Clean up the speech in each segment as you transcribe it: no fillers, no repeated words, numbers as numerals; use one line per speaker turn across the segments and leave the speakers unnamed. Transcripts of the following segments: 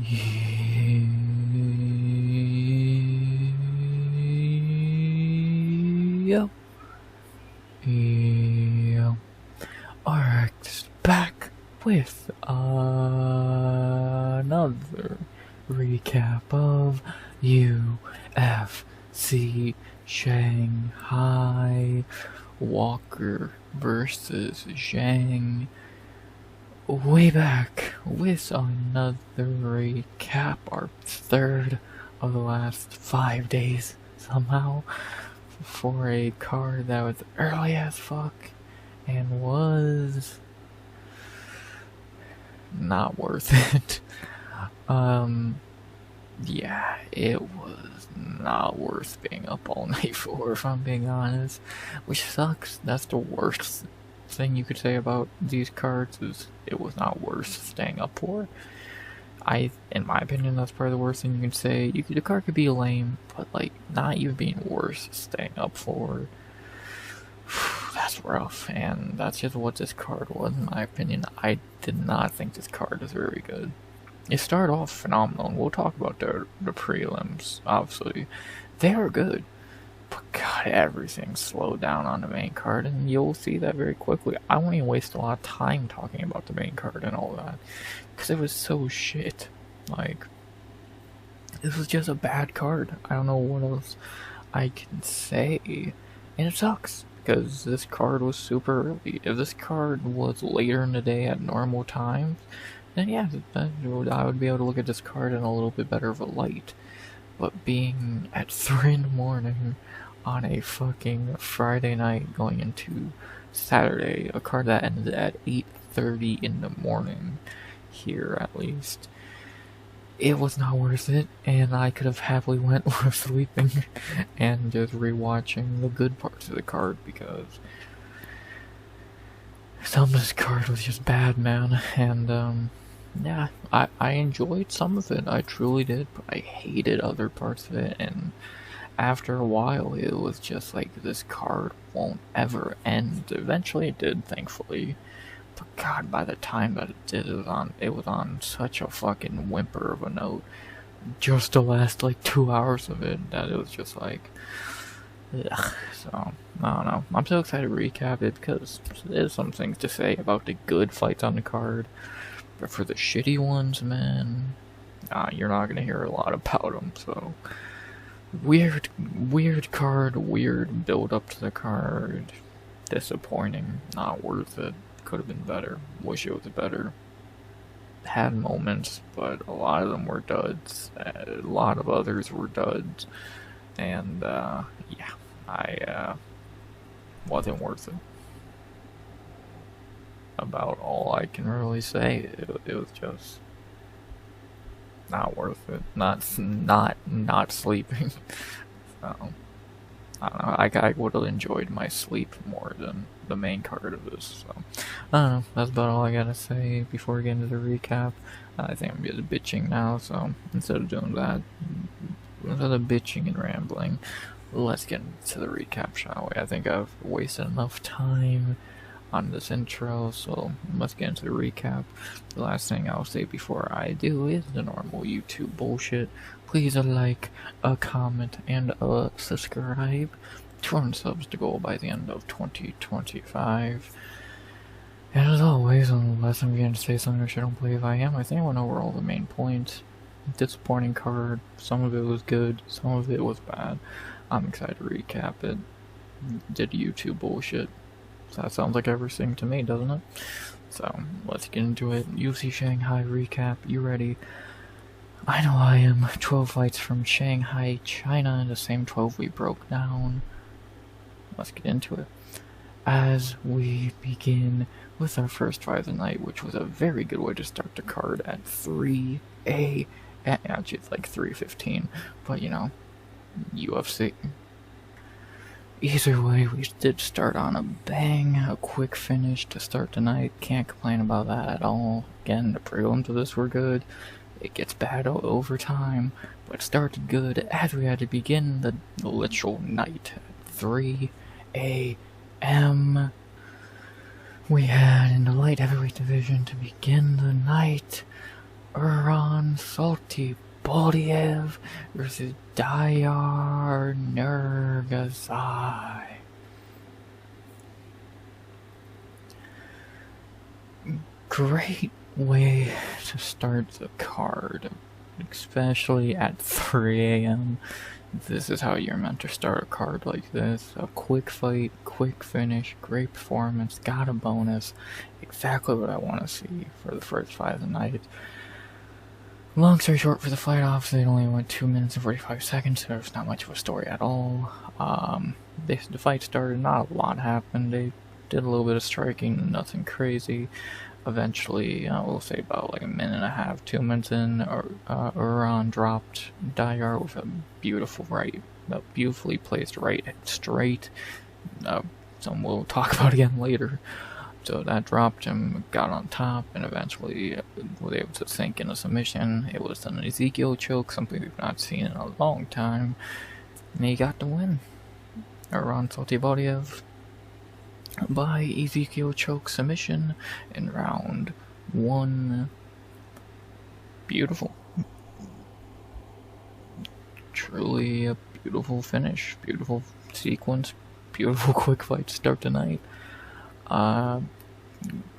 Yep. Alright, back with another recap of UFC Shanghai Walker versus Zhang. Way back with another recap, our third of the last 5 days somehow, for a card that was early as fuck and was not worth it. Yeah, it was not worth being up all night for, if I'm being honest, which sucks. That's the worst thing you could say about these cards, is it was not worth staying up for. In my opinion, that's probably the worst thing you can say. The card could be lame, but like not even being worth staying up for. That's rough, and that's just what this card was, in my opinion. I did not think this card was very good. It started off phenomenal, and we'll talk about the prelims, obviously. They are good, but god, everything slowed down on the main card, and you'll see that very quickly. I won't even waste a lot of time talking about the main card and all that, because it was so shit. Like, this was just a bad card. I don't know what else I can say, and it sucks, because this card was super early. If this card was later in the day at normal times, then yeah, I would be able to look at this card in a little bit better of a light. But being at 3 in the morning on a fucking Friday night going into Saturday, a card that ended at 8:30 in the morning, here at least, it was not worth it, and I could have happily went with sleeping and just rewatching the good parts of the card, because some of this card was just bad, man. And yeah, I enjoyed some of it, I truly did, but I hated other parts of it, and after a while it was just like, this card won't ever end. Eventually it did, thankfully, but god, by the time that it did, it was on such a fucking whimper of a note, just the last like 2 hours of it, that it was just like, ugh. So, I don't know. I'm so excited to recap it, because there's some things to say about the good fights on the card. But for the shitty ones, man, you're not gonna hear a lot about them, so. Weird card, weird build up to the card. Disappointing, not worth it. Could have been better. Wish it was better. Had moments, but a lot of them were duds. A lot of others were duds. And, yeah, I wasn't worth it. About all I can really say. It was just not worth it. Not sleeping. So, I don't know. I would have enjoyed my sleep more than the main card of this. So, I don't know. That's about all I gotta say before we get into the recap. I think I'm just bitching now, so instead of doing that, instead of bitching and rambling, let's get into the recap, shall we? I think I've wasted enough time on this intro, so let's get into the recap. The last thing I'll say before I do is the normal YouTube bullshit. Please a like, a comment, and a subscribe. 200 subs to go by the end of 2025. And as always, unless I'm going to say something which I don't believe I am, I think I went over all the main points. Disappointing card. Some of it was good, some of it was bad. I'm excited to recap it. Did YouTube bullshit. So that sounds like everything to me, doesn't it? So, let's get into it. UFC Shanghai Recap, you ready? I know I am. 12 fights from Shanghai, China, the same 12 we broke down. Let's get into it. As we begin with our first fight of the night, which was a very good way to start the card at 3 a.m. Actually, it's like 3:15, but you know, UFC. Either way, we did start on a bang, a quick finish to start the night. Can't complain about that at all. Again, the prelims of this were good. It gets bad over time, but it started good as we had to begin the literal night at 3 a.m. We had in the light heavyweight division to begin the night, Uran Uran Satybaldiev versus Diyar Nurgozhay. Great way to start the card, especially at 3 a.m. This is how you're meant to start a card like this. A quick fight, quick finish, great performance, got a bonus. Exactly what I want to see for the first fight of the night. Long story short, for the fight off, it only went 2 minutes and 45 seconds, so there's not much of a story at all. The fight started, not a lot happened. They did a little bit of striking, nothing crazy. Eventually, we'll say about like a minute and a half, 2 minutes in, Uran dropped Diyar with a beautifully placed right straight. Some we'll talk about again later. So that dropped him, got on top, and eventually was able to sink in a submission. It was an Ezekiel choke, something we've not seen in a long time, and he got the win. Uran Satybaldiev by Ezekiel choke submission in round 1. Beautiful. Truly a beautiful finish, beautiful sequence, beautiful quick fight to start the night.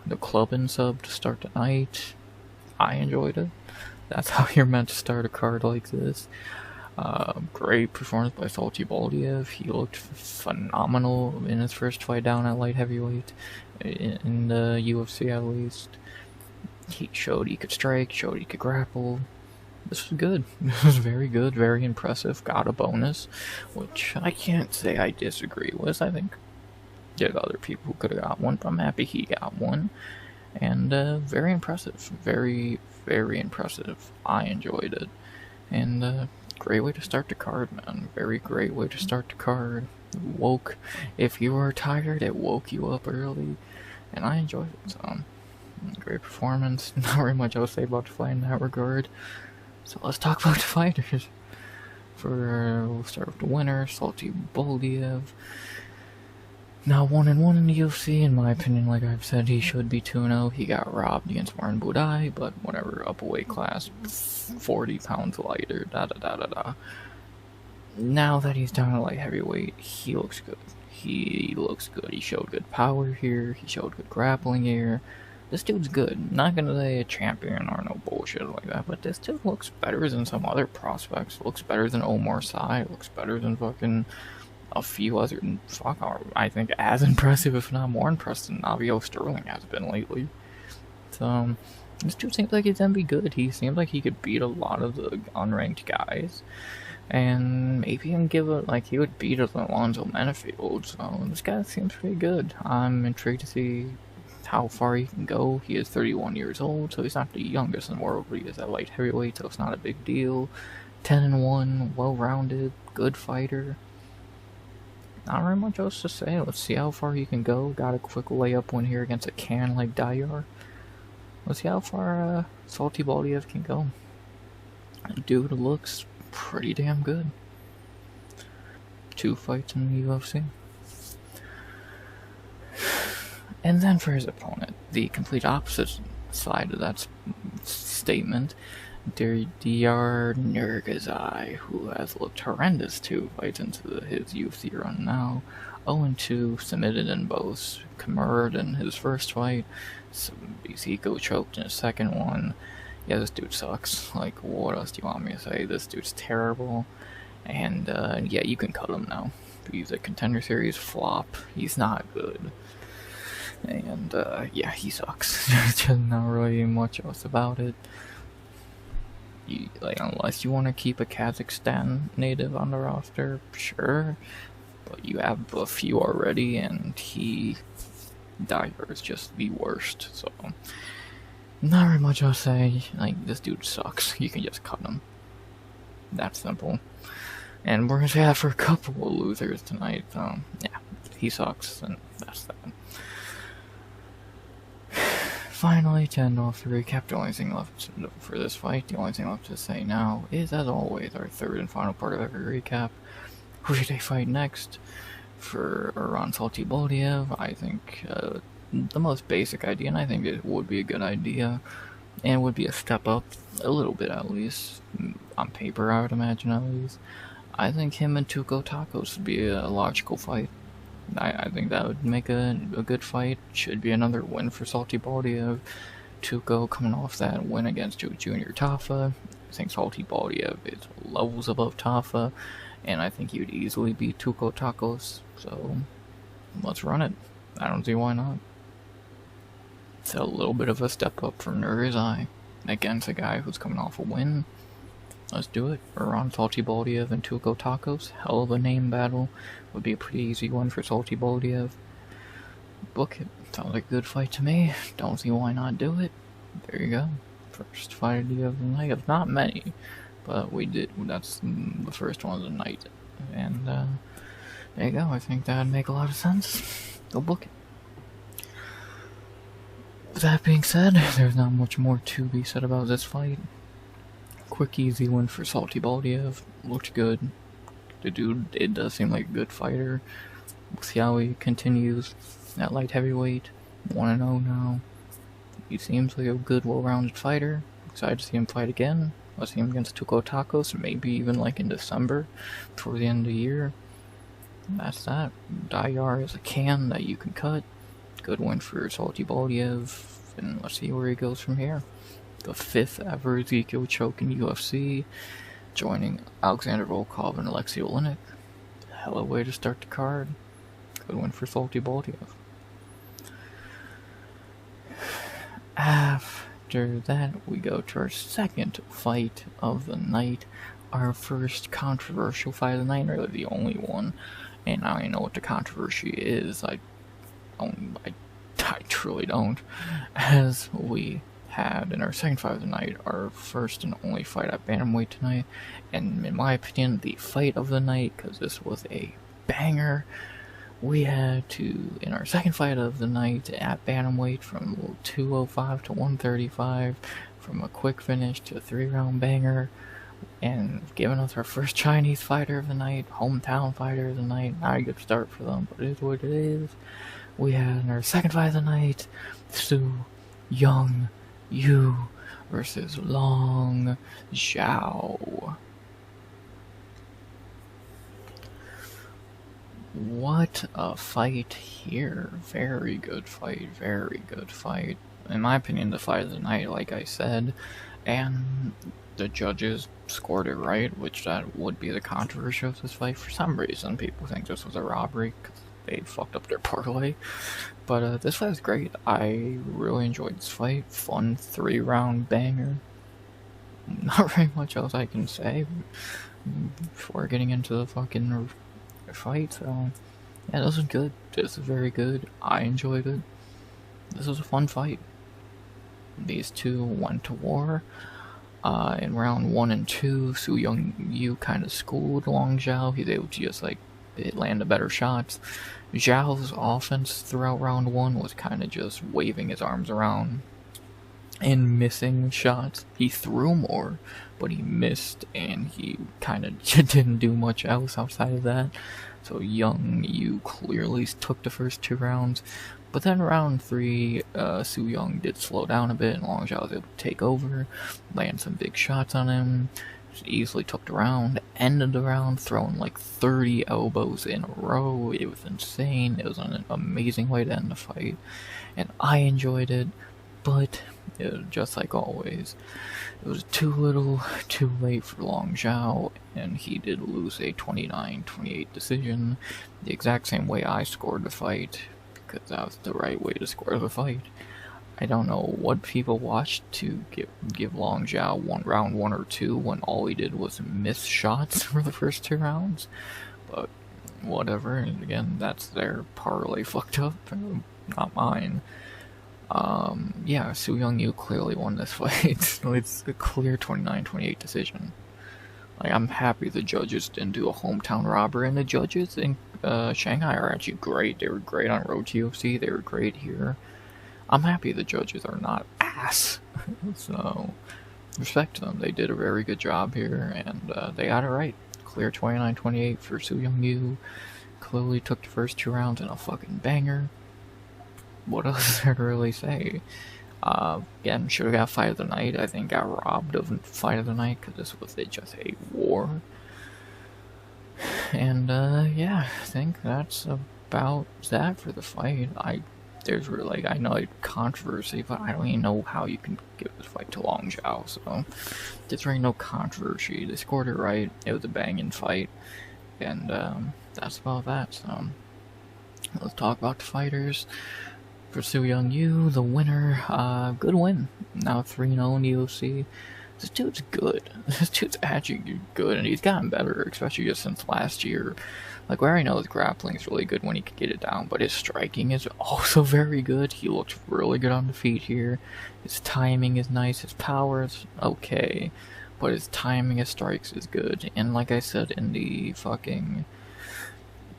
The club and sub to start the night. I enjoyed it. That's how you're meant to start a card like this. Great performance by Satybaldiev. He looked phenomenal in his first fight down at light heavyweight, in the UFC at least. He showed he could strike, showed he could grapple. This was good. This was very good, very impressive. Got a bonus, which I can't say I disagree with. I think there's other people who could have got one, but I'm happy he got one. And very impressive. Very, very impressive. I enjoyed it. And great way to start the card, man. Very great way to start the card. If you were tired, it woke you up early, and I enjoyed it. So, great performance. Not very much else to say about the fight in that regard. So let's talk about the fighters. We'll start with the winner, Satybaldiev. Now 1-1 in the UFC, in my opinion. Like I've said, he should be 2-0. He got robbed against Martin Budai, but whatever, up a weight class, 40 pounds lighter, Now that he's down at light heavyweight, he looks good. He showed good power here, he showed good grappling here. This dude's good. Not gonna say a champion or no bullshit like that, but this dude looks better than some other prospects. Looks better than Omar Sy, looks better than fucking a few other, I think as impressive, if not more impressive than Navio Sterling has been lately. So, this dude seems like he's gonna be good. He seems like he could beat a lot of the unranked guys. And maybe even he would beat Alonzo Menafield. So, this guy seems pretty good. I'm intrigued to see how far he can go. He is 31 years old, so he's not the youngest in the world, but he is at light heavyweight, so it's not a big deal. 10-1, well-rounded, good fighter. Not very much else to say. Let's see how far he can go. Got a quick layup win here against a can like Diyar. Let's see how far Satybaldiev can go. Dude looks pretty damn good. 2 fights in the UFC. And then for his opponent, the complete opposite side of that statement, Diyar Nurgozhay, who has looked horrendous 2 fights into his UFC run now. 0-2, submitted in both. Kamurd in his first fight, Ezekiel choked in his second one. Yeah, this dude sucks. Like, what else do you want me to say? This dude's terrible. And, yeah, you can cut him now. He's a Contender Series flop. He's not good. And, yeah, he sucks. Just not really much else about it. Unless you want to keep a Kazakhstan native on the roster, sure. But you have a few already, and Diyar is just the worst, so not very much I'll say. Like, this dude sucks. You can just cut him. That simple. And we're gonna say that for a couple of losers tonight, so yeah, he sucks, and that's that. Finally, to end off the recap, the only thing left for this fight, the only thing left to say now is, as always, our third and final part of every recap. Who should they fight next? For Uran Satybaldiev, I think the most basic idea, and I think it would be a good idea, and it would be a step up, a little bit at least, on paper I would imagine at least. I think him and Tuco Tacos would be a logical fight. I think that would make a good fight. Should be another win for Satybaldiev. Tuco coming off that win against Junior Tafa. I think Satybaldiev is levels above Tafa, and I think he would easily beat Tuco Tacos. So let's run it. I don't see why not. It's a little bit of a step up from Nurgozhay against a guy who's coming off a win. Let's do it. Uran, Satybaldiev, and Tuco Tacos. Hell of a name battle. Would be a pretty easy one for Satybaldiev. Book it. Sounds like a good fight to me. Don't see why not do it. There you go. First fight of the night. Of not many, but we did. That's the first one of the night. And there you go. I think that would make a lot of sense. Go book it. With that being said, there's not much more to be said about this fight. Quick, easy win for Satybaldiev. Looked good. The dude, it does seem like a good fighter. Xiao continues at light heavyweight. 1-0 now. He seems like a good, well-rounded fighter. Excited to see him fight again. Let's see him against Tuco Tacos, maybe even like in December, toward the end of the year. And that's that. Diyar is a can that you can cut. Good win for Satybaldiev, and let's see where he goes from here. The 5th ever Ezekiel choke in UFC, joining Alexander Volkov and Alexei Oleinik. Hell of a way to start the card. Good win for Satybaldiev. After that, we go to our second fight of the night. Our first controversial fight of the night, really the only one. And I don't even know what the controversy is. I truly don't. As we had in our second fight of the night, our first and only fight at bantamweight tonight, and in my opinion, the fight of the night, because this was a banger. We had to, in our second fight of the night at bantamweight, from 205 to 135, from a quick finish to a 3-round banger, and giving us our first Chinese fighter of the night, hometown fighter of the night. Not a good start for them, but it is what it is. We had in our second fight of the night, Young Yu versus Long Xiao. What a fight here. Very good fight, very good fight. In my opinion, the fight of the night, like I said, and the judges scored it right, which that would be the controversy of this fight. For some reason, people think this was a robbery, because they fucked up their parlay. But this fight was great. I really enjoyed this fight. Fun 3-round banger. Not very much else I can say before getting into the fucking fight. So yeah, this was good. This is very good. I enjoyed it. This was a fun fight. These two went to war. In round 1 and 2, Young Yu kind of schooled Long Xiao. He's able to just land the better shots. Zhao's offense throughout round 1 was kind of just waving his arms around and missing shots. He threw more, but he missed, and he kind of didn't do much else outside of that. So Young Yu clearly took the first 2 rounds. But then round 3, Su Young did slow down a bit, and Long Xiao was able to take over, land some big shots on him. Just easily took the round, ended the round, throwing like 30 elbows in a row. It was insane. It was an amazing way to end the fight, and I enjoyed it. But it was just like always, it was too little, too late for Long Xiao, and he did lose a 29-28 decision, the exact same way I scored the fight, because that was the right way to score the fight. I don't know what people watched to give Long Xiao round 1 or 2 when all he did was miss shots for the first 2 rounds, but whatever. And again, that's their parlay fucked up, not mine. Yeah, Su Young Yu clearly won this fight. It's a clear 29-28 decision. Like, I'm happy the judges didn't do a hometown robber, and the judges in Shanghai are actually great. They were great on Road to UFC, they were great here. I'm happy the judges are not ass. So, respect to them. They did a very good job here, and they got it right. Clear 29-28 for Su Young Yu. Clearly took the first 2 rounds in a fucking banger. What else is there to really say? Again, should have got fight of the night. I think got robbed of fight of the night because this was just a war. And yeah, I think that's about that for the fight. There's really, I know it's controversy, but I don't even know how you can give this fight to Rongzhu, so there's really no controversy. They scored it right. It was a banging fight, and that's about that. So let's talk about the fighters. For Su Young-yu, the winner, good win. Now 3-0 in the UFC. This dude's good. This dude's actually good, and he's gotten better, especially just since last year. Like, we already know his grappling is really good when he can get it down, but his striking is also very good. He looks really good on the feet here. His timing is nice. His power is okay, but his timing, his strikes is good. And like I said in the fucking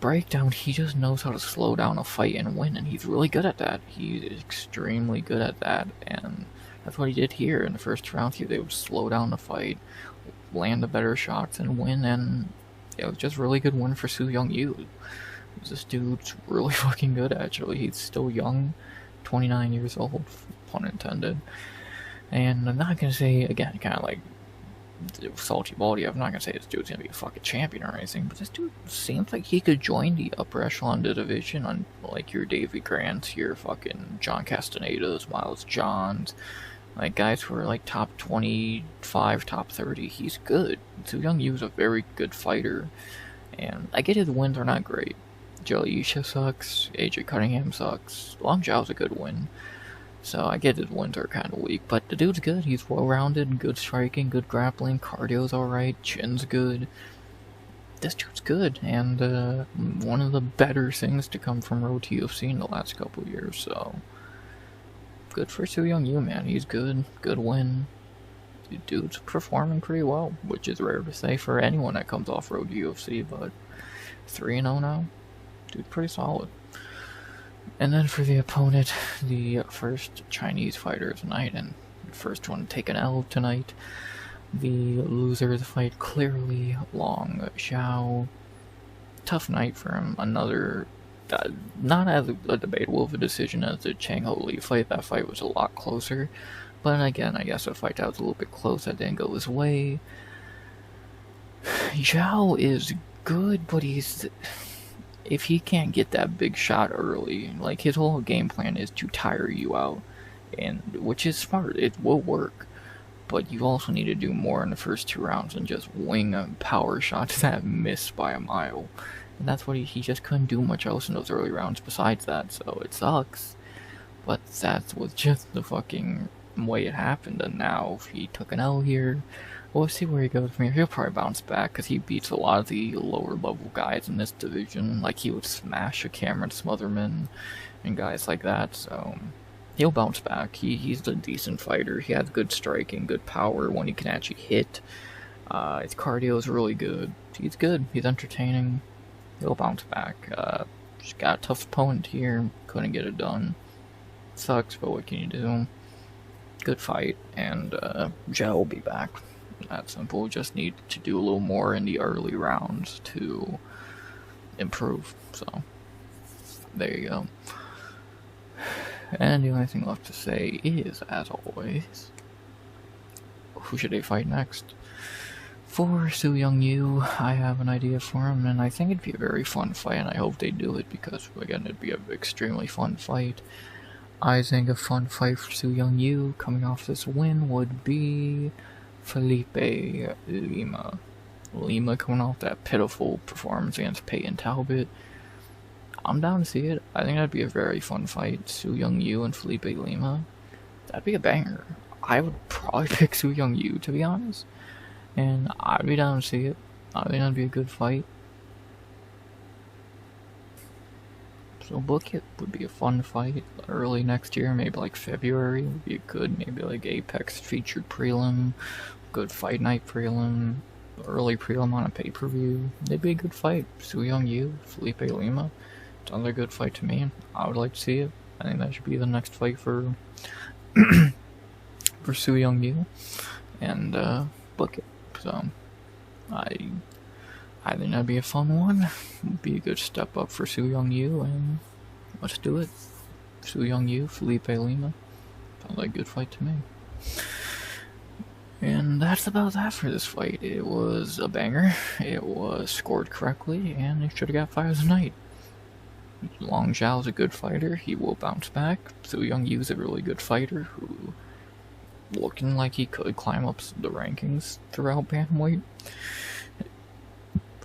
breakdown, he just knows how to slow down a fight and win, and he's really good at that. He's extremely good at that, and that's what he did here in the first round. He would slow down the fight, land the better shots, and win, and it was just a really good win for Su Young-yu. This dude's really fucking good, actually. He's still young, 29 years old, pun intended. And I'm not gonna say, again, kind of like Satybaldiev, I'm not gonna say this dude's gonna be a fucking champion or anything, but this dude seems like he could join the upper echelon of the division on, like, your Davy Grants, your fucking John Castanedas, Miles Johns, like, guys who are, like, top 25, top 30. He's good. Su Young-yu's a very good fighter, and I get his wins are not great. Yizha sucks, AJ Cunningham sucks, Rongzhu's a good win. So I get his wins are kind of weak, but the dude's good. He's well-rounded, good striking, good grappling, cardio's alright, chin's good. This dude's good, and one of the better things to come from Road to UFC in the last couple of years, so good for Su Young-yu, man. He's good, good win. The dude's performing pretty well, which is rare to say for anyone that comes off Road to UFC, but 3-0 now, dude, pretty solid. And then for the opponent, the first Chinese fighter tonight, and the first one to take an L tonight, the loser of the fight, clearly Long Xiao. Tough night for him. Another, not as a debatable of a decision as the Chang Ho Lee fight. That fight was a lot closer. But again, I guess a fight that was a little bit close that didn't go his way. Xiao is good, but if he can't get that big shot early, like, his whole game plan is to tire you out, and which is smart, it will work, but you also need to do more in the first 2 rounds and just wing a power shots that miss by a mile, and that's what he just couldn't do much else in those early rounds besides that, so it sucks, but that was just the fucking way it happened, and now he took an L here. We'll see where he goes from here. He'll probably bounce back, because he beats a lot of the lower-level guys in this division. Like, he would smash a Cameron Smotherman and guys like that, so he'll bounce back. He's a decent fighter. He has good striking, good power when he can actually hit. His cardio is really good. He's good. He's entertaining. He'll bounce back. Just got a tough opponent here. Couldn't get it done. Sucks, but what can you do? Good fight, and Xiao will be back. That simple. Just need to do a little more in the early rounds to improve. So there you go. And the only thing left to say is, as always, who should they fight next? For Su Young-yu, I have an idea for him, and I think it'd be a very fun fight, and I hope they do it, because, again, it'd be an extremely fun fight. I think a fun fight for Su Young-yu coming off this win would be Felipe Lima. Lima coming off that pitiful performance against Peyton Talbot. I'm down to see it. I think that'd be a very fun fight. Su Young-yu and Felipe Lima. That'd be a banger. I would probably pick Su Young-yu, to be honest. And I'd be down to see it. I think that'd be a good fight. So book it. Would be a fun fight. Early next year, maybe like February, would be a good, maybe like Apex featured prelim. Good fight night prelim. Early prelim on a pay-per-view. It'd be a good fight. Su Young-yu, Felipe Lima. It's another good fight to me. I would like to see it. I think that should be the next fight for for Su Young-yu. And book it. So I think that'd be a fun one. Would be a good step up for Su Young-yu, and let's do it. Su Young-yu, Felipe Lima. Sounds like a good fight to me. And that's about that for this fight. It was a banger, it was scored correctly, and it should have got fight of the night. Long Xiao's a good fighter, he will bounce back. Su Young Yu's a really good fighter who looking like he could climb up the rankings throughout bantamweight.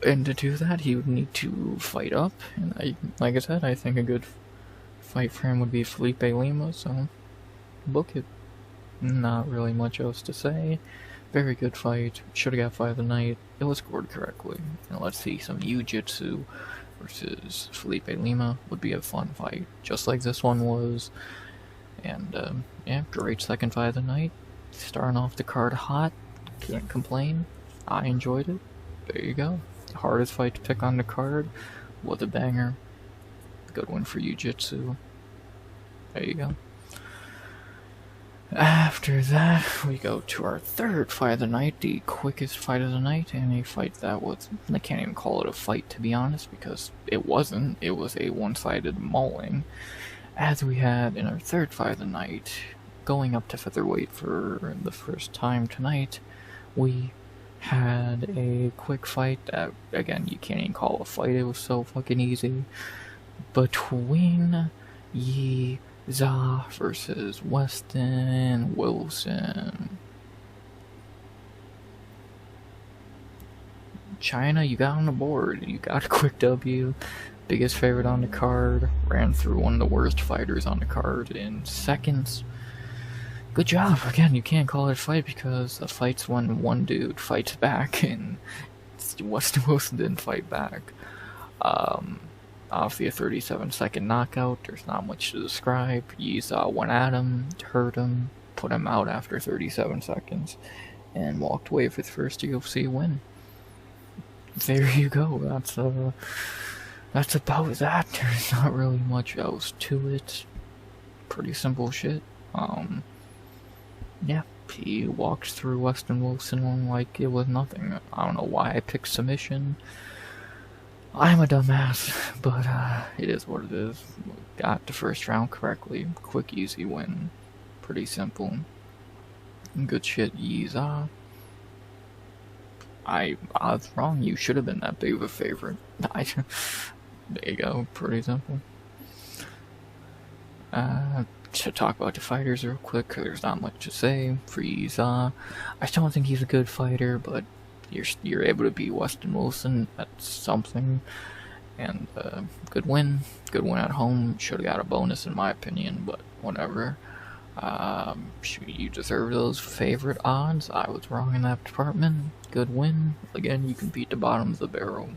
And to do that, he would need to fight up. And like I said, I think a good fight for him would be Felipe Lima, so book it. Not really much else to say. Very good fight. Should have got fight of the night. It was scored correctly. And let's see, some Jiu-Jitsu versus Felipe Lima would be a fun fight, just like this one was. And yeah, great second fight of the night. Starting off the card hot. Can't complain. I enjoyed it. There you go. Hardest fight to pick on the card. Was a banger. Good one for Jiu-Jitsu. There you go. After that, we go to our third fight of the night, the quickest fight of the night, and a fight that was, I can't even call it a fight to be honest, because it wasn't. It was a one-sided mauling. As we had in our third fight of the night, going up to featherweight for the first time tonight, we had a quick fight that, again, you can't even call a fight, it was so fucking easy, between Yizha versus Westin Wilson. China, you got on the board, you got a quick W, biggest favorite on the card, ran through one of the worst fighters on the card in seconds. Good job. Again, you can't call it a fight because a fight's when one dude fights back, and Westin Wilson didn't fight back. Obviously a 37-second knockout, there's not much to describe. Yizha went at him, hurt him, put him out after 37 seconds, and walked away with his first UFC win. There you go, that's about that. There's not really much else to it. Pretty simple shit. Yeah, he walked through Westin Wilson like it was nothing. I don't know why I picked submission. I'm a dumbass, but it is what it is. Got the first round correctly. Quick, easy win. Pretty simple. Good shit, Yizha. I was wrong. You should have been that big of a favorite. There you go. Pretty simple. To talk about the fighters real quick, there's not much to say for Yizha. I still don't think he's a good fighter, but you're able to beat Westin Wilson. That's something. And good win at home. Should have got a bonus in my opinion, but whatever. You deserve those favorite odds. I was wrong in that department. Good win. Again, you can beat the bottom of the barrel.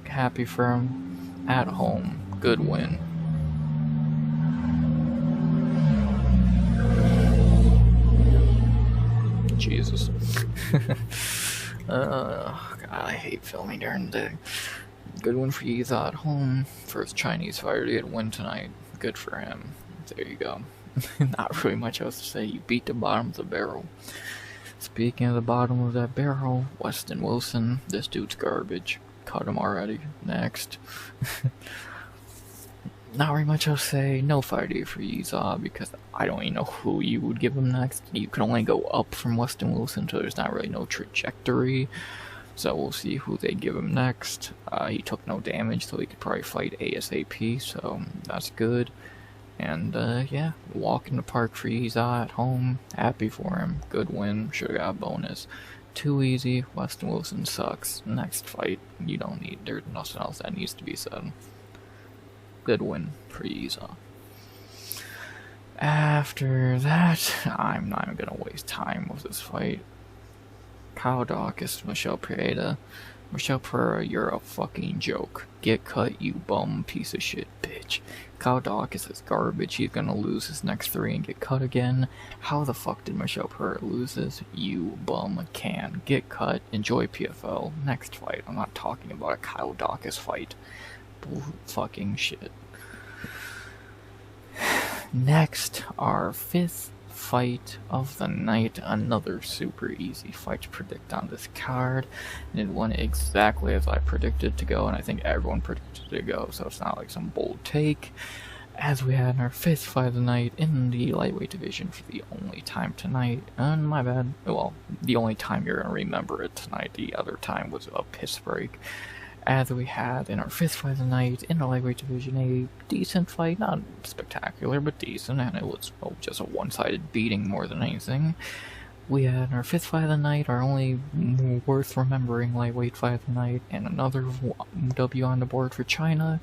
Happy for him. At home. Good win. Jesus. God, I hate filming during the day. Good one for Yizha at home. First Chinese fighter to get a win tonight. Good for him. There you go. Not really much else to say. You beat the bottom of the barrel. Speaking of the bottom of that barrel, Westin Wilson. This dude's garbage. Cut him already. Next. Not very much else to say. No fighter for Yizha because I don't even know who you would give him next. You can only go up from Westin Wilson, so there's not really no trajectory. So we'll see who they give him next. He took no damage, so he could probably fight ASAP, so that's good. And yeah, walk in the park for Yizha at home. Happy for him. Good win. Should've got a bonus. Too easy. Westin Wilson sucks. Next fight, you don't need. There's nothing else that needs to be said. Good win for Yizha. After that, I'm not even gonna waste time with this fight. Kyle Dawkins, Michelle Pereira. Michelle Pereira, you're a fucking joke. Get cut, you bum piece of shit bitch. Kyle Dawkins is garbage. He's gonna lose his next 3 and get cut again. How the fuck did Michelle Pereira lose this? You bum can. Get cut. Enjoy PFL. Next fight. I'm not talking about a Kyle Dawkins fight. Fucking shit. Next, our 5th fight of the night. Another super easy fight to predict on this card. And it went exactly as I predicted to go, and I think everyone predicted it to go, so it's not like some bold take. as we had our 5th fight of the night in the lightweight division for the only time tonight, and my bad, well, the only time you're gonna remember it tonight, the other time was a piss break, as we had in our 5th fight of the night in the lightweight division a decent fight, not spectacular, but decent, and it was just a one-sided beating more than anything. We had our 5th fight of the night, our only worth remembering lightweight fight of the night, and another W on the board for China.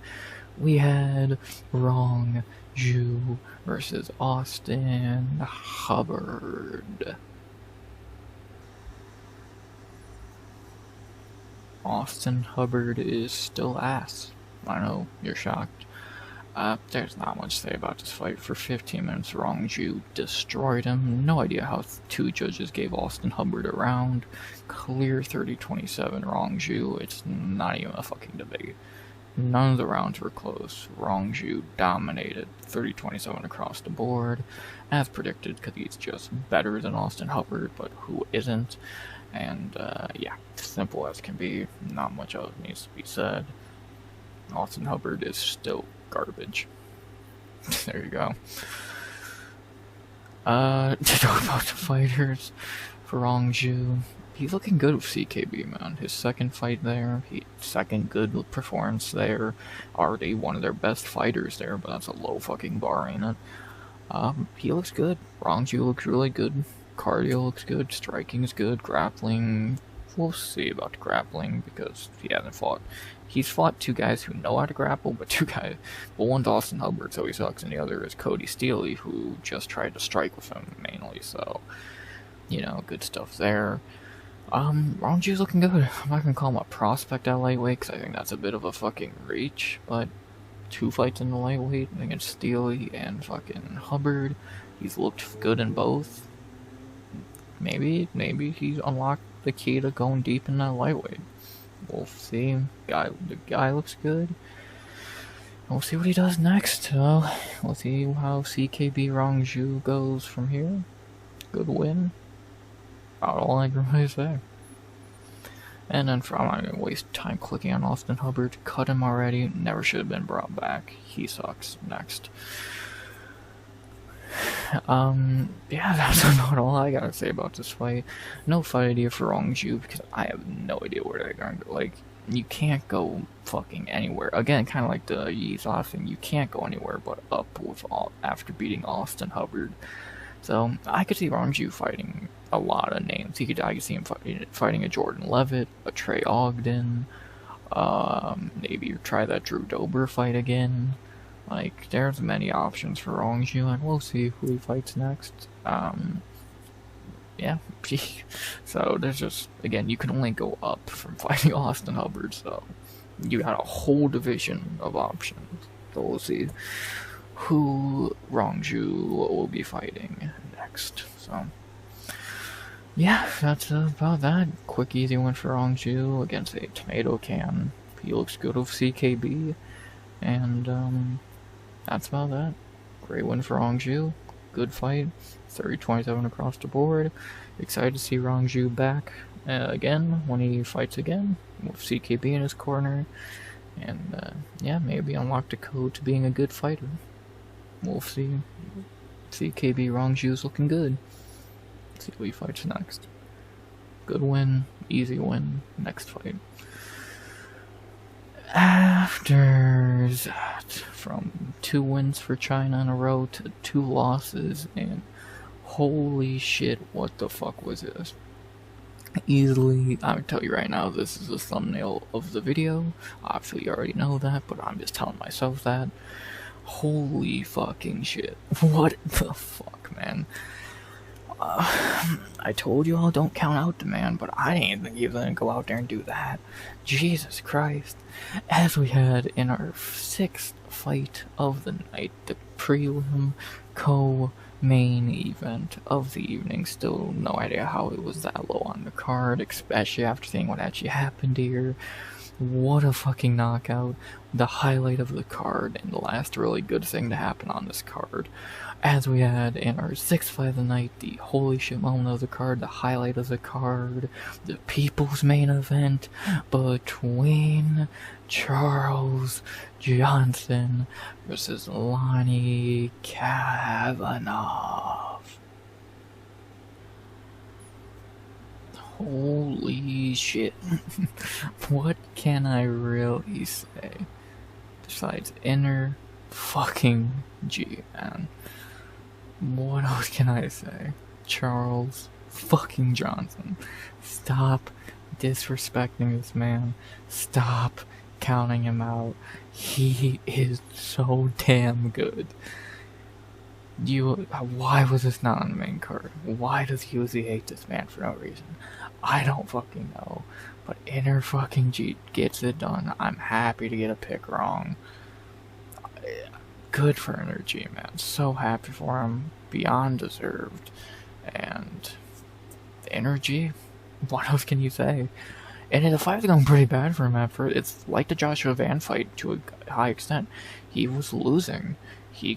We had Rongzhu versus Austin Hubbard. Austin Hubbard is still ass. I know, you're shocked. There's not much to say about this fight. For 15 minutes, Rongzhu destroyed him. No idea how 2 judges gave Austin Hubbard a round. Clear 30-27 Rongzhu. It's not even a fucking debate. None of the rounds were close. Rongzhu dominated 30-27 across the board, as predicted, because he's just better than Austin Hubbard, but who isn't? And, yeah, simple as can be. Not much else needs to be said. Austin Hubbard is still garbage. There you go. To talk about the fighters, for Rongzhu, he's looking good with CKB, man. His second fight there, second good performance there. Already one of their best fighters there, but that's a low fucking bar, ain't it? He looks good. Rongzhu looks really good. Cardio looks good. Striking is good. Grappling, we'll see about the grappling, because he hasn't fought. He's fought 2 guys who know how to grapple, but one's Austin Hubbard, so he sucks, and the other is Cody Steely, who just tried to strike with him mainly, so, you know, good stuff there. Rongzhu's looking good. I'm not gonna call him a prospect at lightweight, because I think that's a bit of a fucking reach, but 2 fights in the lightweight against Steely and fucking Hubbard. He's looked good in both. Maybe he's unlocked the key to going deep in that lightweight. We'll see. The guy looks good. We'll see what he does next. We'll see how CKB Rongzhu goes from here. Good win. About all I can really say. And then I'm not gonna waste time clicking on Austin Hubbard. Cut him already. Never should have been brought back. He sucks. Next. Yeah, that's about all I gotta say about this fight. No fight idea for Rongzhu, because I have no idea where they're going to go. Like, you can't go fucking anywhere. Again, kind of like the Yizha thing, you can't go anywhere but up after beating Austin Hubbard. So, I could see Rongzhu fighting a lot of names. I could see him fighting a Jordan Levitt, a Trey Ogden, maybe try that Drew Dober fight again. Like, there's many options for Rongzhu, and we'll see who he fights next. Yeah. So, there's just, again, you can only go up from fighting Austin Hubbard, so you got a whole division of options. So, we'll see who Rongzhu will be fighting next. So, yeah, that's about that. Quick, easy win for Rongzhu against a tomato can. He looks good with CKB, and, that's about that. Great win for Rongzhu. Good fight. 30-27 across the board. Excited to see Rongzhu back again when he fights again with CKB in his corner. And yeah, maybe unlock the code to being a good fighter. We'll see. CKB Rongzhu's looking good. Let's see who he fights next. Good win. Easy win. Next fight. After that, from 2 wins for China in a row to 2 losses, and holy shit, what the fuck was this? Easily, I would tell you right now, this is the thumbnail of the video. Obviously, you already know that, but I'm just telling myself that. Holy fucking shit. What the fuck, man? I told you all don't count out the man, but I didn't think he was gonna go out there and do that. Jesus Christ. As we had in our 6th fight of the night, the prelim co-main event of the evening. Still no idea how it was that low on the card, especially after seeing what actually happened here. What a fucking knockout. The highlight of the card, and the last really good thing to happen on this card. As we had in our 6th fight of the night, the holy shit moment of the card, the highlight of the card, the people's main event between Charles Johnson versus Lonnie Kavanagh. Holy shit. What can I really say? Besides inner fucking G, man. What else can I say? Charles fucking Johnson. Stop disrespecting this man. Stop counting him out. He is so damn good. Why was this not on the main card? Why does UFC hate this man for no reason? I don't fucking know. But inner fucking G gets it done. I'm happy to get a pick wrong. Good for inner G, man. So happy for him. Beyond deserved. And inner G, what else can you say? And the fight's going pretty bad for him at first. It's like the Joshua Van fight to a high extent. He was losing. He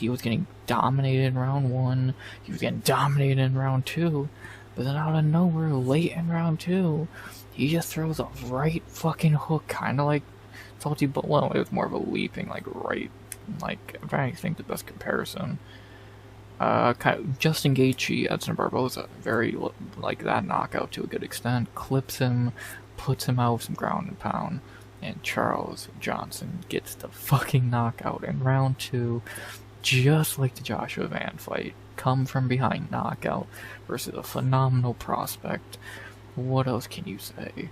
was getting dominated in round 1. He was getting dominated in round 2. But then out of nowhere, late in round 2, he just throws a right fucking hook, kind of like Satybaldiev. Well, it was more of a leaping, like right, like I'm trying to think the best comparison. Kind of Justin Gaethje, Edson Barboza, very like that knockout to a good extent. Clips him, puts him out with some ground and pound. And Charles Johnson gets the fucking knockout in round 2, just like the Joshua Van fight. Come from behind knockout versus a phenomenal prospect. What else can you say?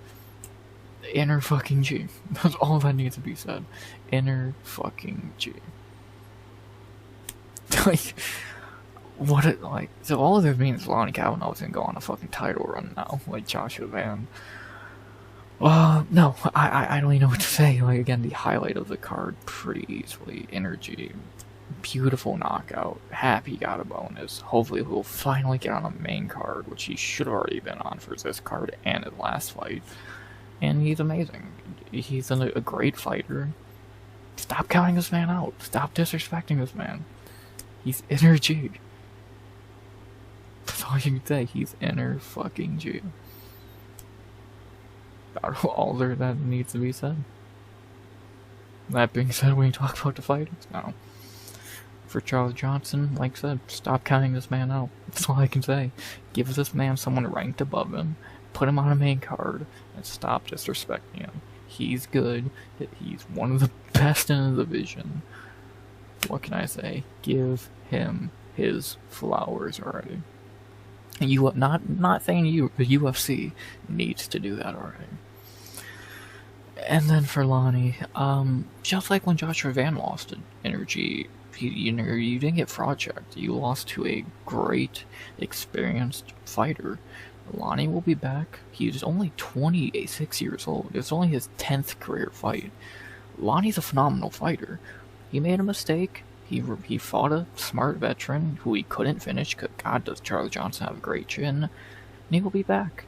Inner fucking G. That's all that needs to be said. Inner fucking G. Like, so all of this means Lonnie Kavanagh's gonna go on a fucking title run now, like Joshua Van. No, I don't even know what to say. Like, again, the highlight of the card, pretty easily. Energy, beautiful knockout. Happy he got a bonus. Hopefully he'll finally get on a main card, which he should have already been on for this card and his last fight. And he's amazing. He's a great fighter. Stop counting this man out. Stop disrespecting this man. He's inner G. That's all you can say. He's inner fucking G. About all there that needs to be said. That being said, when you talk about the fighters, no. For Charles Johnson, like I said, stop counting this man out. That's all I can say. Give this man someone ranked above him, put him on a main card, and stop disrespecting him. He's good. He's one of the best in the division. What can I say? Give him his flowers already. And not saying the UFC needs to do that already. And then for Lonnie, just like when Joshua Van lost to Energy, you didn't get fraud checked. You lost to a great, experienced fighter. Lonnie will be back. He's only 26 years old. It's only his 10th career fight. Lonnie's a phenomenal fighter. He made a mistake. He fought a smart veteran who he couldn't finish, because God, does Charles Johnson have a great chin. And he will be back.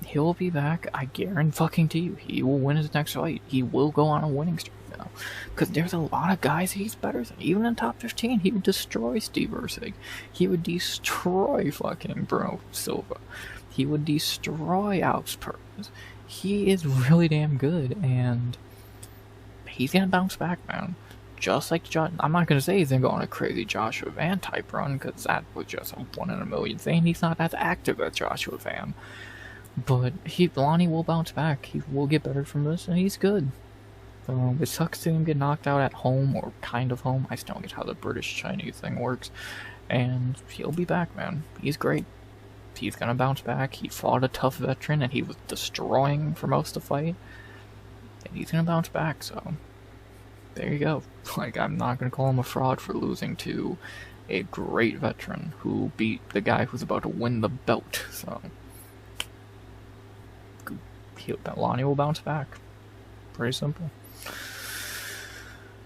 He'll be back. I guarantee you, he will win his next fight. He will go on a winning streak now. Because there's a lot of guys he's better than. Even in top 15, he would destroy Steve Ursig. He would destroy fucking Bruno Silva. He would destroy Alex Perez. He is really damn good, and he's gonna bounce back, man. Just like I'm not gonna say he's gonna go on a crazy Joshua Van type run, because that was just a 1 in a million thing. He's not as active as Joshua Van. But Lonnie will bounce back. He will get better from this, and he's good. It sucks to him get knocked out at home, or kind of home. I still don't get how the British-Chinese thing works. And he'll be back, man. He's great. He's gonna bounce back. He fought a tough veteran, and he was destroying for most of the fight. And he's gonna bounce back, so there you go. Like, I'm not gonna call him a fraud for losing to a great veteran who beat the guy who's about to win the belt, so Lonnie will bounce back. Pretty simple.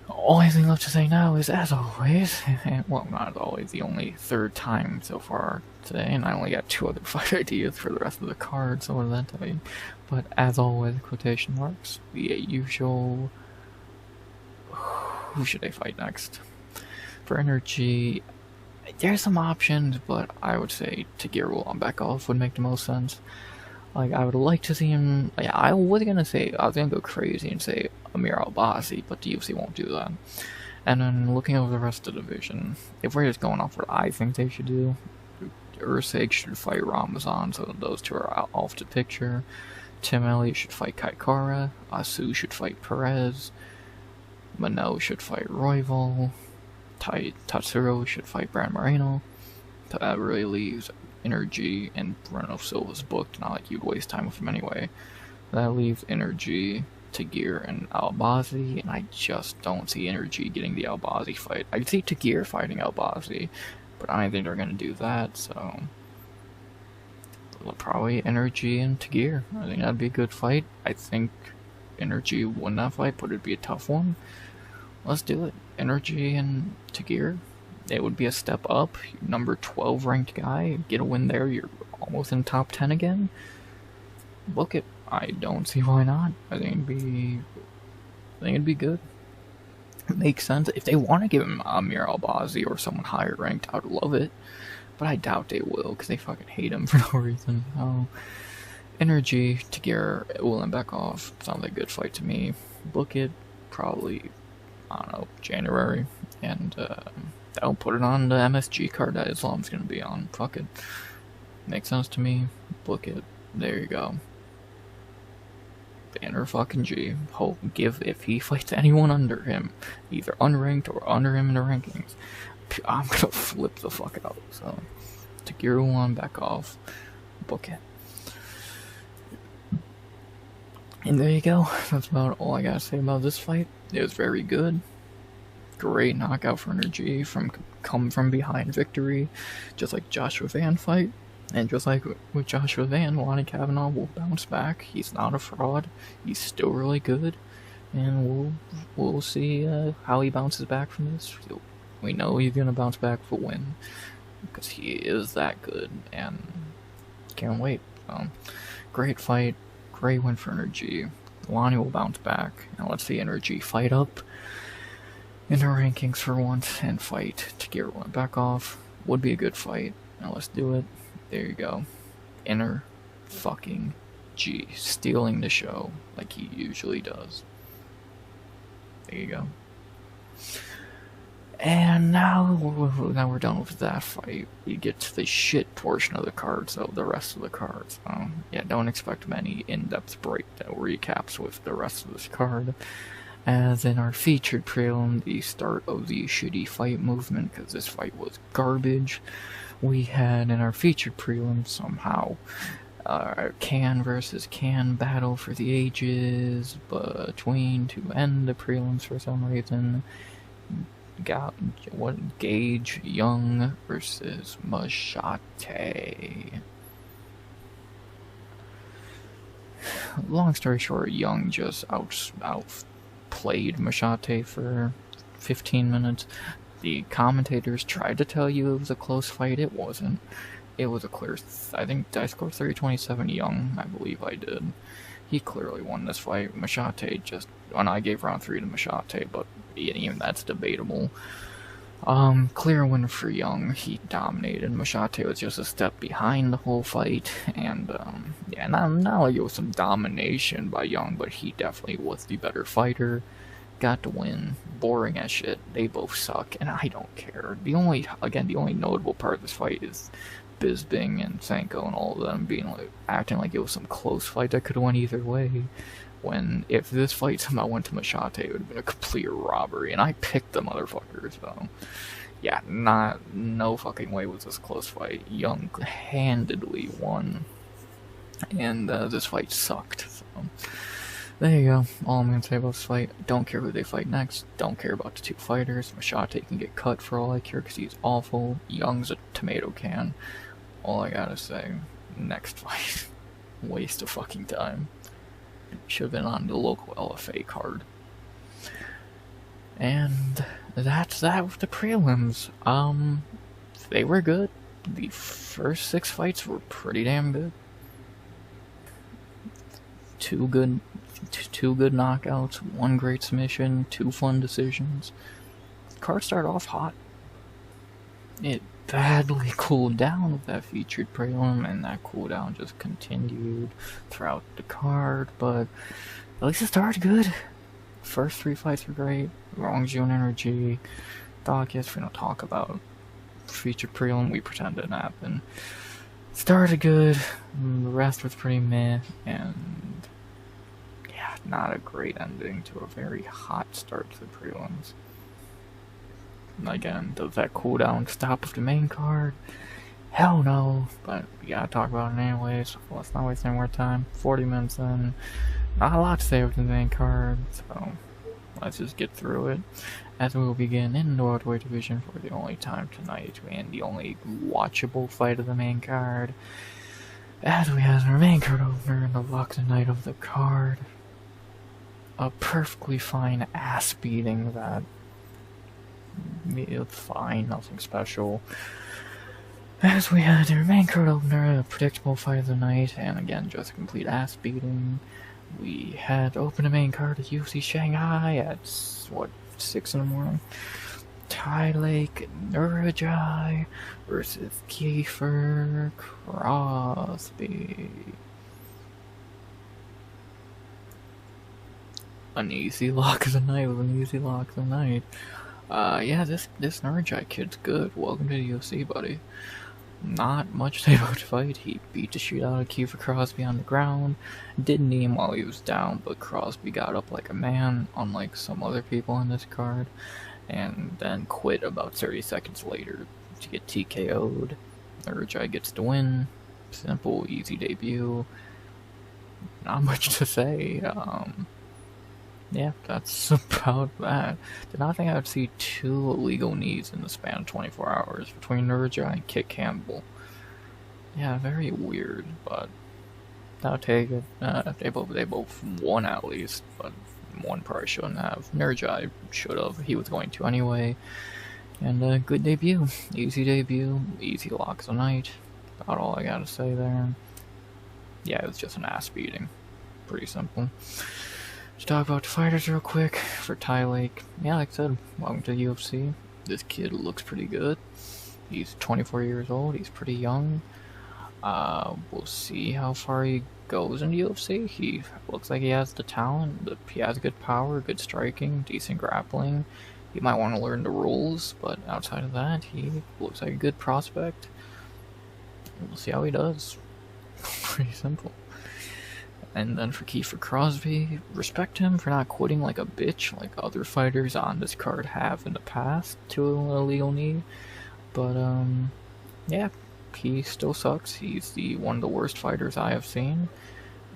Only thing left to say now is, as always, well, not as always, the only third time so far today, and I only got 2 other fight ideas for the rest of the card, so what does that tell you? But as always, quotation marks, the usual. Who should I fight next? For energy, there's some options, but I would say Tagir Ulanbekov would make the most sense. Like, I would like to see him. Yeah, I was gonna go crazy and say Amir Albazi, but the UFC won't do that. And then looking over the rest of the division, if we're just going off what I think they should do, Ursig should fight Ramazan, so those two are off the picture. Tim Elliott should fight Kaikara. Asu should fight Perez. Mano should fight Royval. Tatsuro should fight Brad Moreno. That really leaves Energy, and Bruno Silva's booked, not like you'd waste time with him anyway. That leaves Energy, Tagir, and Albazi, and I just don't see Energy getting the Albazi fight. I could see Tagir fighting Albazi, but I don't think they're going to do that, so probably Energy and Tagir. I think that'd be a good fight. I think Energy would win that fight, but it'd be a tough one. Let's do it. Energy and Tagir. It would be a step up. Number 12 ranked guy. Get a win there. You're almost in top 10 again. Book it. I don't see why not. I think it'd be good. It makes sense. If they want to give him Amir Albazi or someone higher ranked, I would love it. But I doubt they will, because they fucking hate him for no reason. So, Energy, Tagir, Ulanbekov. Sounds like a good fight to me. Book it. Probably, I don't know, January. And, I'll put it on the MSG card that Islam's gonna be on. Fuck it. Makes sense to me. Book it. There you go. Banner fucking G. If he fights anyone under him, either unranked or under him in the rankings, I'm gonna flip the fuck out. So, Tagir Ulanbekov. Book it. And there you go. That's about all I gotta say about this fight. It was very good. Great knockout for Energy from come from behind victory, just like Joshua Van fight, and just like with Joshua Van, Lonnie Kavanagh will bounce back. He's not a fraud. He's still really good, and we'll see how he bounces back from this. We know he's gonna bounce back with a win because he is that good, and can't wait. Great fight, great win for Energy. Lonnie will bounce back, and let's see Energy fight up in the rankings for once and fight Tagir Ulanbekov. Would be a good fight. Now let's do it. There you go. Inner fucking G. Stealing the show like he usually does. There you go. And now we're done with that fight. We get to the shit portion of the card, so the rest of the cards. Yeah, don't expect many in-depth recaps with the rest of this card. As in our featured prelim, the start of the shitty fight movement, because this fight was garbage, we had in our featured prelim somehow Can versus Can battle for the ages between to end the prelims for some reason. Gage Young versus Maheshate. Long story short, Young just outplayed Maheshate for 15 minutes. The commentators tried to tell you it was a close fight. It wasn't. It was a clear. I think I scored 30-27 Young. I believe I did. He clearly won this fight. Maheshate just. And I gave round 3 to Maheshate, but even that's debatable. Clear win for Young. He dominated. Maheshate was just a step behind the whole fight, and yeah, not like it was some domination by Young, but he definitely was the better fighter. Got to win. Boring as shit. They both suck, and I don't care. The only notable part of this fight is Bisping and Sanko and all of them acting like it was some close fight that could have went either way. When if this fight somehow went to Maheshate, it would have been a complete robbery, and I picked the motherfuckers, so yeah, no fucking way was this close fight. Young handedly won, and this fight sucked. So there you go. All I'm gonna say about this fight. Don't care who they fight next. Don't care about the two fighters. Maheshate can get cut for all I care because he's awful. Young's a tomato can. All I gotta say. Next fight. Waste of fucking time. Should have been on the local LFA card. And that's that with the prelims. They were good. The first 6 fights were pretty damn good. Two good knockouts, 1 great submission, 2 fun decisions. The card started off hot. It badly cooled down with that featured prelim, and that cooldown just continued throughout the card, but at least it started good. First 3 fights were great. Rongzhu and Nueraji. Yes, we don't talk about featured prelim, we pretend it didn't happen. Started good, the rest was pretty meh, and yeah, not a great ending to a very hot start to the prelims. Again, does that cooldown stop with the main card? Hell no, but we gotta talk about it anyway, so let's not waste any more time. 40 minutes in, not a lot to say with the main card, so let's just get through it. As we will begin in the welterweight division for the only time tonight, and the only watchable fight of the main card. As we have our main card opener in the lock night of the card. A perfectly fine ass beating that it's fine, nothing special. As we had our main card opener, a predictable fight of the night, and again just a complete ass beating. We had opened a main card at UFC Shanghai at what, 6 in the morning. Taiyilake, Nurgozhay versus Kiefer, Crosbie. An easy lock of the night with an easy lock of the night. Yeah, this Nurgozhay kid's good. Welcome to the UFC, buddy. Not much to say about the fight. He beat the shit out of Kiefer Crosbie on the ground. Didn't knee him while he was down, but Crosbie got up like a man, unlike some other people on this card, and then quit about 30 seconds later to get TKO'd. Nurgozhay gets the win. Simple, easy debut. Not much to say. Yeah, that's about that. Did not think I would see 2 illegal knees in the span of 24 hours between Nurgozhay and Kit Campbell. Yeah, very weird, but I'll take it. They both won at least, but one probably shouldn't have. Nurgozhay should have. He was going to anyway. And good debut. Easy debut. Easy locks of the night. About all I gotta say there. Yeah, it was just an ass beating. Pretty simple. To talk about the fighters real quick, for Taiyilake, yeah, like I said, welcome to the UFC. This kid looks pretty good. He's 24 years old, he's pretty young. We'll see how far he goes in the UFC. He looks like he has the talent, he has good power, good striking, decent grappling. He might want to learn the rules, but outside of that, he looks like a good prospect. We'll see how he does. Pretty simple. And then for Kiefer Crosbie, respect him for not quitting like a bitch like other fighters on this card have in the past to an illegal knee. But, yeah, he still sucks. He's one of the worst fighters I have seen.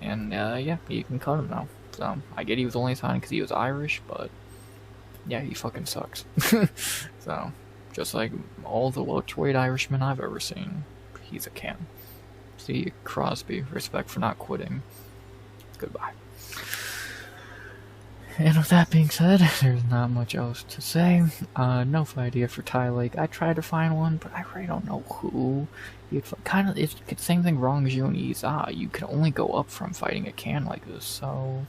And, yeah, you can cut him now. So, I get he was only signed because he was Irish, but, yeah, he fucking sucks. So, just like all the welterweight Irishmen I've ever seen, he's a can. See, Crosbie, respect for not quitting. Goodbye. And with that being said, there's not much else to say. No idea for Taiyilake. I tried to find one, but I really don't know who. It's the same thing Rongzhu and Yizha. You can only go up from fighting a can like this, so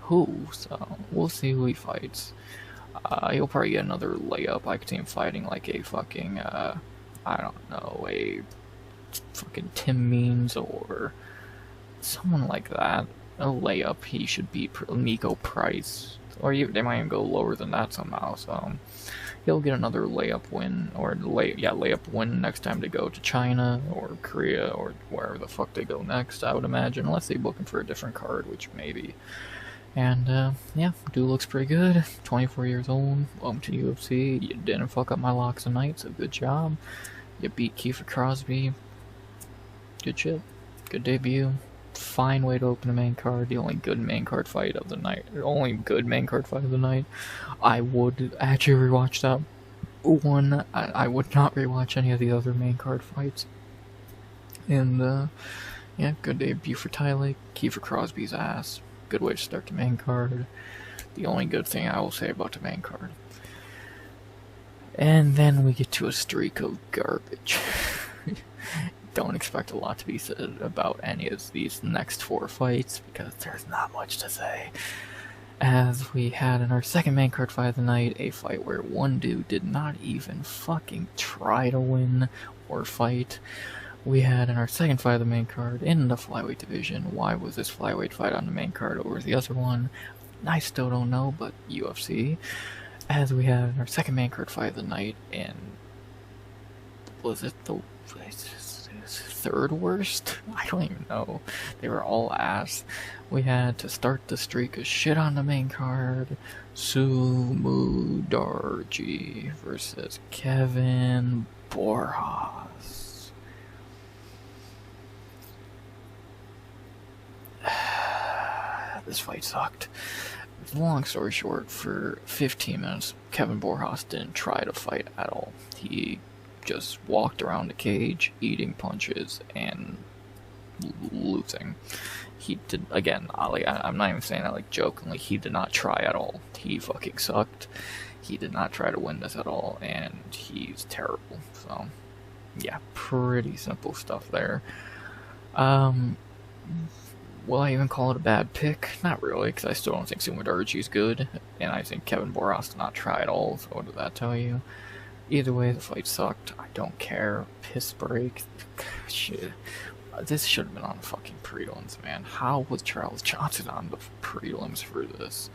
who? So we'll see who he fights. He'll probably get another layup. I could see him fighting like a fucking, I don't know, a fucking Tim Means or someone like that. A layup, he should beat Nico Price. Or they might even go lower than that somehow, so he'll get another layup win, or layup win next time they go to China, or Korea, or wherever the fuck they go next, I would imagine, unless they're looking for a different card, which maybe. And, yeah, dude looks pretty good, 24 years old, welcome to UFC, you didn't fuck up my locks of night, so good job. You beat Kiefer Crosbie, good shit, good debut. Fine way to open the main card, the only good main card fight of the night. I would actually rewatch that one. I would not rewatch any of the other main card fights. And, yeah, good debut for Taiyilake. Kiefer Crosbie's ass. Good way to start the main card. the only good thing I will say about the main card. And then we get to a streak of garbage. Don't expect a lot to be said about any of these next 4 fights, because there's not much to say. As we had in our second main card fight of the night, a fight where one dude did not even fucking try to win or fight. We had in our second fight of the main card in the flyweight division. Why was this flyweight fight on the main card over the other one? I still don't know, but UFC. As we had in our second main card fight of the night, and was it the third worst? I don't even know. They were all ass. We had to start the streak of shit on the main card. Sumudaerji versus Kevin Borjas. This fight sucked. Long story short, for 15 minutes, Kevin Borjas didn't try to fight at all. He just walked around the cage, eating punches, and losing. He did, again, I'm not even saying that like jokingly, he did not try at all. He fucking sucked. He did not try to win this at all, and he's terrible. So, yeah, pretty simple stuff there. Will I even call it a bad pick? Not really, because I still don't think Sumudaerji is good, and I think Kevin Borjas did not try at all, so what did that tell you? Either way, the fight sucked. I don't care. Piss break. Shit. This should have been on the fucking prelims, man. How was Charles Johnson on the prelims for this?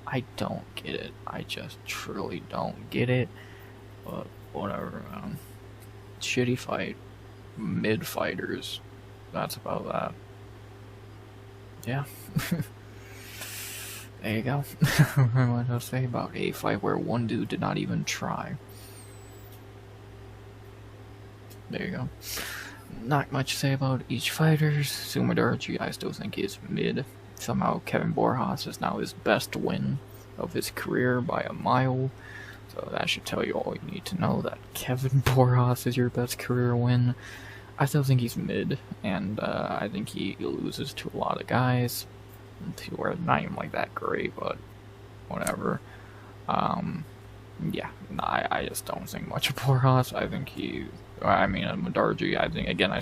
I don't get it. I just truly don't get it. But whatever, man. Shitty fight. Mid-fighters. That's about that. Yeah. There you go. What I'll say about a fight where one dude did not even try. There you go. Not much to say about each fighters. Sumudaerji, I still think is mid. Somehow Kevin Borjas is now his best win of his career by a mile. So that should tell you all you need to know, that Kevin Borjas is your best career win. I still think he's mid, and I think he loses to a lot of guys who are not even like that great, but whatever. Yeah, I just don't think much of Borjas. I think Sumudaerji, I think, again, I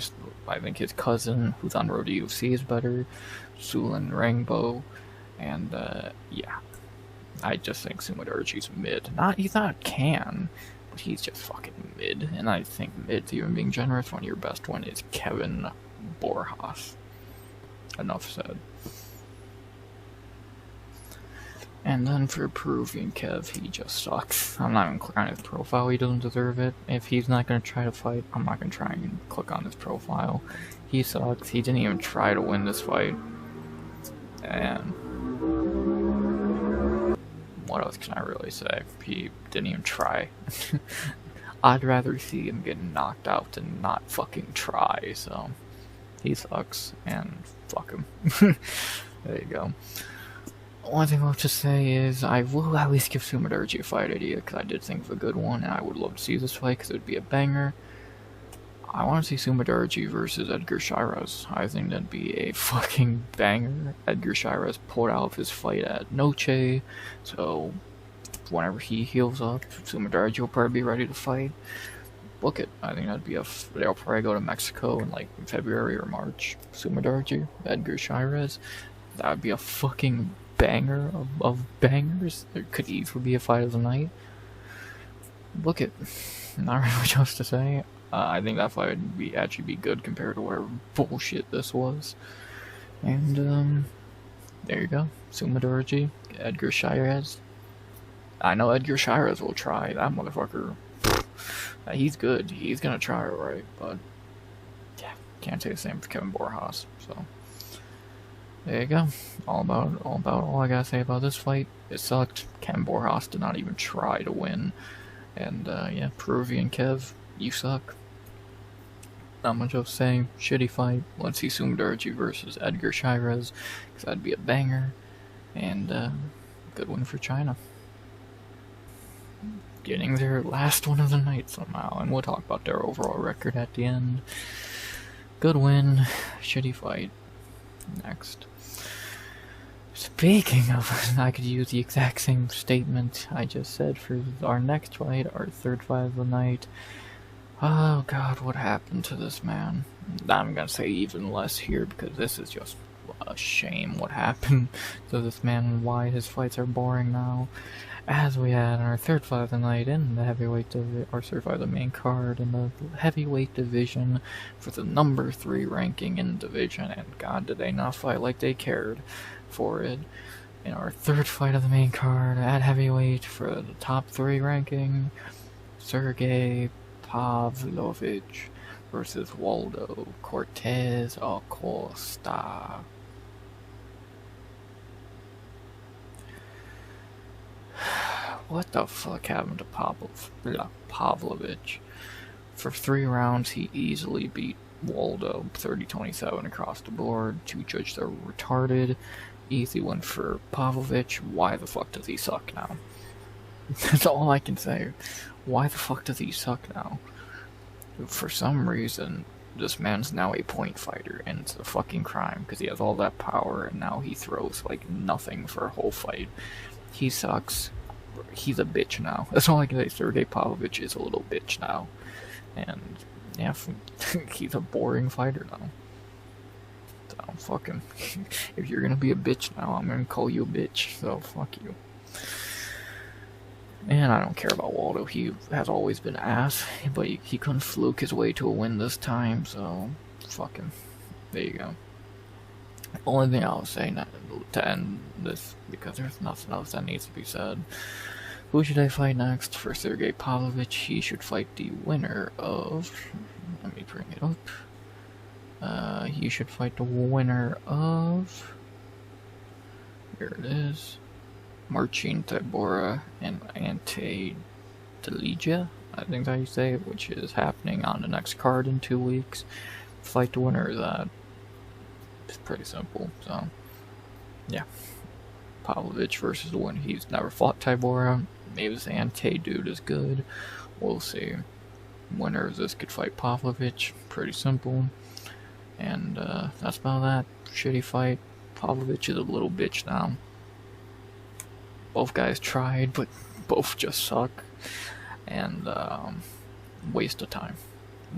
think his cousin, who's on road to UFC, is better. Sulin Rainbow, and yeah. I just think Sumudaerji's mid. He's not can, but he's just fucking mid. And I think mid, even being generous, one of your best one is Kevin Borjas. Enough said. And then for Peruvian Kev, he just sucks. I'm not even clicking on his profile, he doesn't deserve it. If he's not going to try to fight, I'm not going to try and click on his profile. He sucks, he didn't even try to win this fight. And what else can I really say? He didn't even try. I'd rather see him get knocked out than not fucking try, so he sucks, and fuck him. There you go. One thing I'll just say is, I will at least give Sumudaerji a fight idea, because I did think of a good one, and I would love to see this fight, because it would be a banger. I want to see Sumudaerji versus Edgar Chairez. I think that'd be a fucking banger. Edgar Chairez pulled out of his fight at Noche, so whenever he heals up, Sumudaerji will probably be ready to fight. Book it. I think that'd be they'll probably go to Mexico in like February or March. Sumudaerji, Edgar Chairez. That would be a fucking banger of bangers. There could easily be a fight of the night. Book it. Not really much else to say. I think that fight would actually be good compared to whatever bullshit this was. And, there you go. Sumudaerji, Edgar Chairez. I know Edgar Chairez will try. That motherfucker, he's good. He's gonna try alright, but yeah, can't say the same for Kevin Borjas. So there you go. All I gotta say about this fight. It sucked. Kevin Borjas did not even try to win. And yeah, Peruvian Kev, you suck. Not much else to say. Shitty fight. Let's see Sumudaerji versus Edgar Chairez, because that'd be a banger. And good win for China. Getting their last one of the night somehow, and we'll talk about their overall record at the end. Good win. Shitty fight. Next. Speaking of, I could use the exact same statement I just said for our next fight, our third fight of the night. Oh god, what happened to this man? I'm gonna say even less here because this is just a shame what happened to this man and why his fights are boring now. As we had our third fight of the night in the heavyweight or third fight of the main card in the heavyweight division for the number 3 ranking in the division, and god did they not fight like they cared for it. In our third fight of the main card at heavyweight for the top 3 ranking, Sergei Pavlovich versus Waldo Cortes-Acosta. What the fuck happened to Pavlovich? For 3 rounds, he easily beat Waldo 30-27 across the board. 2 judges are retarded. Easy win for Pavlovich. Why the fuck does he suck now? That's all I can say. Why the fuck does he suck now? For some reason, this man's now a point fighter, and it's a fucking crime because he has all that power, and now he throws like nothing for a whole fight. He sucks. He's a bitch now. That's all I can say. Sergei Pavlovich is a little bitch now. And, yeah, he's a boring fighter now. So, fuck him. If you're gonna be a bitch now, I'm gonna call you a bitch. So, fuck you. And I don't care about Waldo. He has always been ass. But he couldn't fluke his way to a win this time. So, fuck him. There you go. Only thing I'll say to end this, because there's nothing else that needs to be said. Who should I fight next? For Sergei Pavlovich, he should fight the winner of... Let me bring it up. He should fight the winner of... Here it is. Marcin Tybura and Ante Yizha, I think that's how you say it, which is happening on the next card in 2 weeks. Fight the winner of that. It's pretty simple, so yeah. Pavlovich versus the one he's never fought Tybura. Maybe this Ante dude is good. We'll see. Winner of this could fight Pavlovich. Pretty simple. And that's about that. Shitty fight. Pavlovich is a little bitch now. Both guys tried, but both just suck. And waste of time.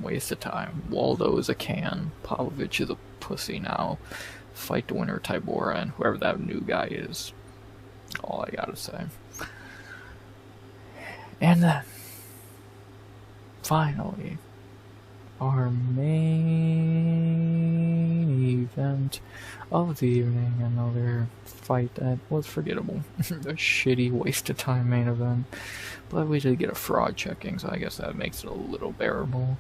Waste of time. Waldo is a can. Pavlovich is a pussy now. Fight the winner Tybura and whoever that new guy is. All I gotta say. And then, finally, our main event of the evening. Another fight that was forgettable. A shitty waste of time main event. But we did get a fraud checking, so I guess that makes it a little bearable.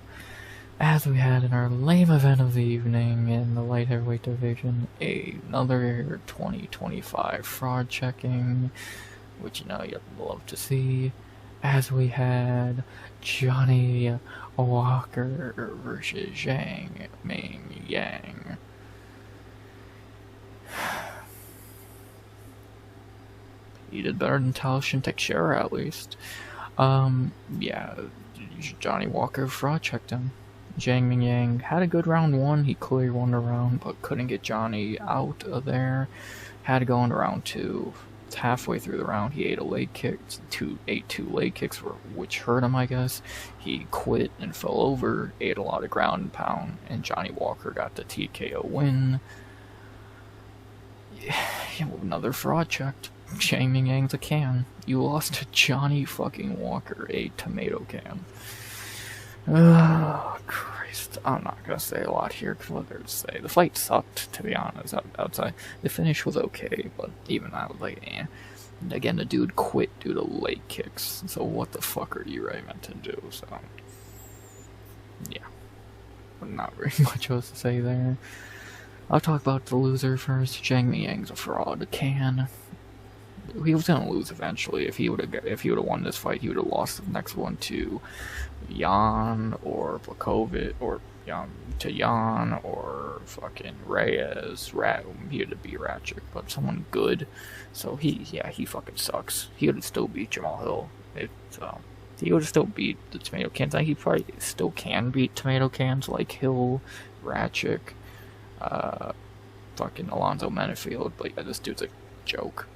As we had in our lame event of the evening in the light heavyweight division, another 2025 fraud checking, which you'd love to see. As we had Johnny Walker versus Zhang Mingyang. He did better than Taiyilake Teixeira at least. Yeah, Johnny Walker fraud checked him. Zhang Mingyang had a good round 1. He clearly won the round, but couldn't get Johnny out of there. Had to go into round 2. Halfway through the round, he ate a leg kick. Ate two leg kicks, which hurt him, I guess. He quit and fell over. Ate a lot of ground and pound, and Johnny Walker got the TKO win. Yeah, another fraud checked. Zhang Mingyang's a can. You lost to Johnny fucking Walker, a tomato can. Oh, Christ. I'm not gonna say a lot here, because what there to say. The fight sucked, to be honest, outside. The finish was okay, but even I was like, eh. And again, the dude quit due to leg kicks, so what the fuck are you really meant to do, so... Yeah. Not very much else to say there. I'll talk about the loser first. Zhang Mingyang's a fraud, a can. He was gonna lose eventually. If he would have won this fight, he would have lost the next one to Jan or Blakovic, or to Jan or fucking Reyes. He would be Ratchik, but someone good. So he fucking sucks. He would have still beat Jamal Hill. He would have still beat the tomato cans. I think he probably still can beat tomato cans like Hill, Ratchik, fucking Alonzo Menefield. But yeah, this dude's a joke.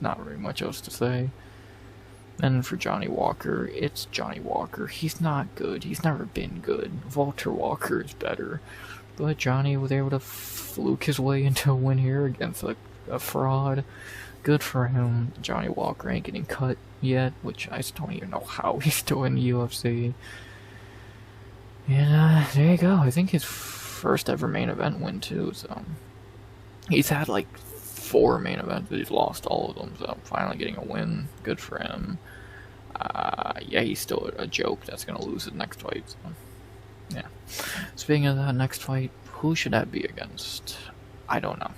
Not very much else to say. And for Johnny Walker, it's Johnny Walker. He's not good. He's never been good. Walter Walker is better. But Johnny was able to fluke his way into a win here against a fraud. Good for him. Johnny Walker ain't getting cut yet, which I just don't even know how he's still in the UFC. And there you go. I think his first ever main event win too. So he's had like 4 main events, but he's lost all of them. So finally getting a win. Good for him. Yeah, he's still a joke that's gonna lose his next fight. So. Yeah. Speaking of that next fight, who should that be against? I don't know.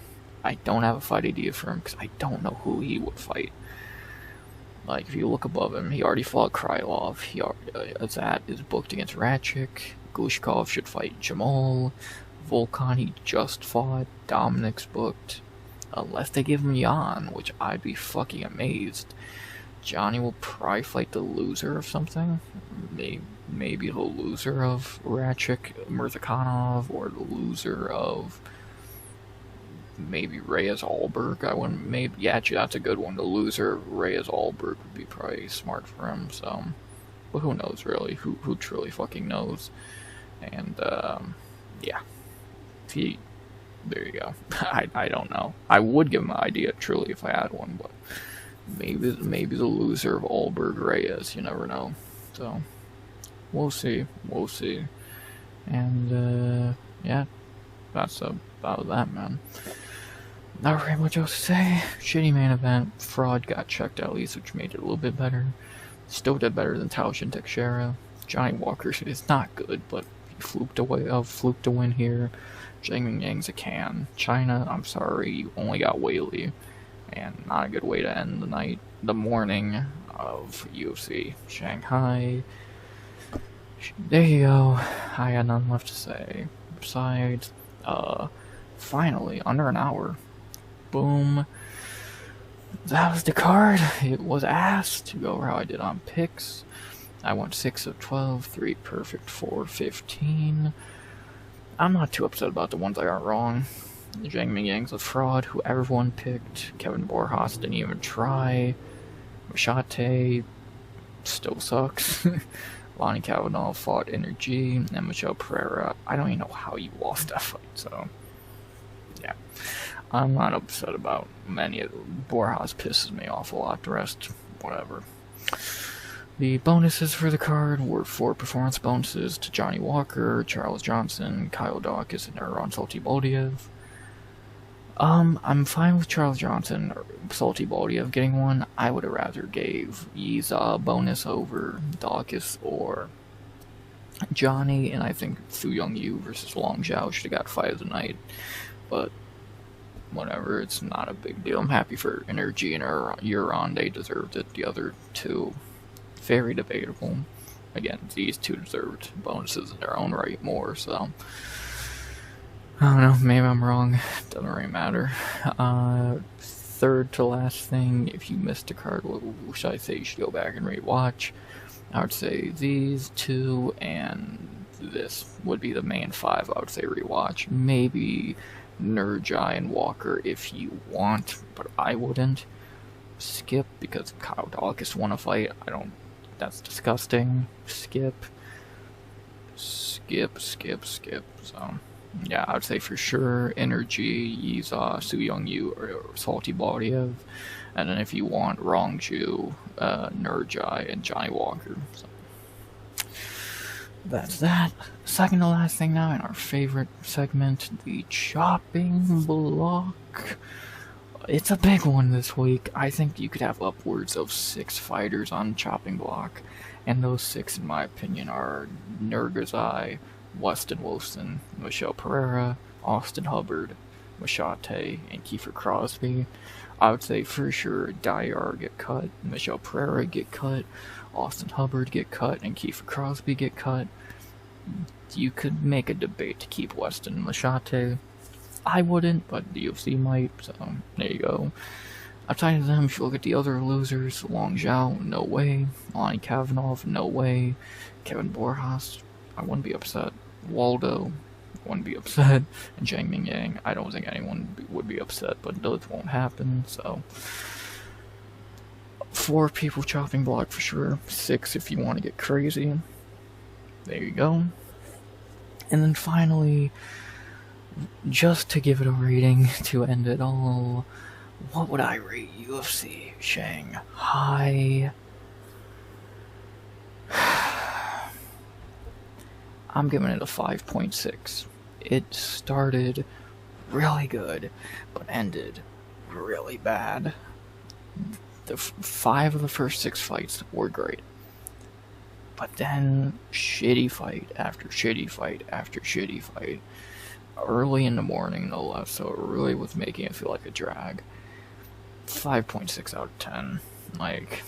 I don't have a fight idea for him because I don't know who he would fight. Like, if you look above him, he already fought Krylov. He already, Azat is booked against Ratchik. Glushkov should fight Jamal. Volkan, he just fought. Dominic's booked. Unless they give him Jan, which I'd be fucking amazed. Johnny will probably fight the loser of something. Maybe the loser of Ratchik Murzakanov, or the loser of maybe Reyes Alberg. Yeah, actually, that's a good one. The loser of Reyes Alberg would be probably smart for him. So, but who knows really? Who truly fucking knows? And yeah, there you go. I don't know. I would give him an idea truly if I had one, but maybe the loser of Alberg Reyes. You never know. So. We'll see. And, yeah, that's about that, man. Not very much else to say. Shitty main event. Fraud got checked at least, which made it a little bit better. Still did better than Taushin Teixeira. Johnny Walker is not good, but he fluked a win here. Zhang Mingyang's a can. China, I'm sorry, you only got Whaley. And not a good way to end the morning of UFC Shanghai. There you go. I got nothing left to say. Besides, finally, under an hour. Boom. That was the card. It was asked to go over how I did on picks. I went 6 of 12, 3 perfect, 4 15. I'm not too upset about the ones I got wrong. Zhang Mingyang's a fraud, who everyone picked. Kevin Borjas didn't even try. Maheshate still sucks. Lonnie Kavanagh fought Energy, and Michelle Pereira. I don't even know how you lost that fight, so yeah. I'm not upset about many of them. Borjas pisses me off a lot, the rest, whatever. The bonuses for the card were 4 performance bonuses to Johnny Walker, Charles Johnson, Kyle Dawkins, and Satybaldiev. I'm fine with Charles Johnson or Satybaldiev getting one. I would have rather gave Yizha a bonus over Dawkins or Johnny, and I think Su Young-Yu versus Rongzhu should have got fight of the night. But whatever, it's not a big deal. I'm happy for Energy and Uran. They deserved it. The other two, very debatable. Again, these two deserved bonuses in their own right more, so I don't know, maybe I'm wrong. Doesn't really matter. Third to last thing, if you missed a card, what should I say? You should go back and rewatch. I would say these two and this would be the main 5. I would say rewatch. Maybe Nurgozhay and Walker if you want, but I wouldn't. Skip, because Kyle Dawkins won a fight. That's disgusting. Skip. So yeah, I would say for sure Energy, Yizha, Su Young-Yu, or Satybaldiev. And then if you want, Rongzhu, Nurgozhay, and Johnny Walker. So that's that. Second to last thing now in our favorite segment, the chopping block. It's a big one this week. I think you could have upwards of 6 fighters on chopping block. And those 6, in my opinion, are Nurgozhay, Westin, Michelle Pereira, Austin Hubbard, Maheshate, and Kiefer Crosbie. I would say for sure Diyar get cut, Michelle Pereira get cut, Austin Hubbard get cut, and Kiefer Crosbie get cut. You could make a debate to keep Westin and Maheshate. I wouldn't, but the UFC might, so there you go. Outside of them, if you look at the other losers, Rongzhu, no way. Lonnie Kavanagh, no way. Kevin Borjas, I wouldn't be upset. Waldo, wouldn't be upset. And Zhang Mingyang, I don't think anyone would be upset, but those won't happen, so... 4 people chopping block for sure. 6 if you want to get crazy. There you go. And then finally, just to give it a rating to end it all, what would I rate UFC Shanghai? I'm giving it a 5.6. It started really good, but ended really bad. The 5 of the first 6 fights were great. But then, shitty fight after shitty fight after shitty fight. Early in the morning, no less, so it really was making it feel like a drag. 5.6 out of 10. Like,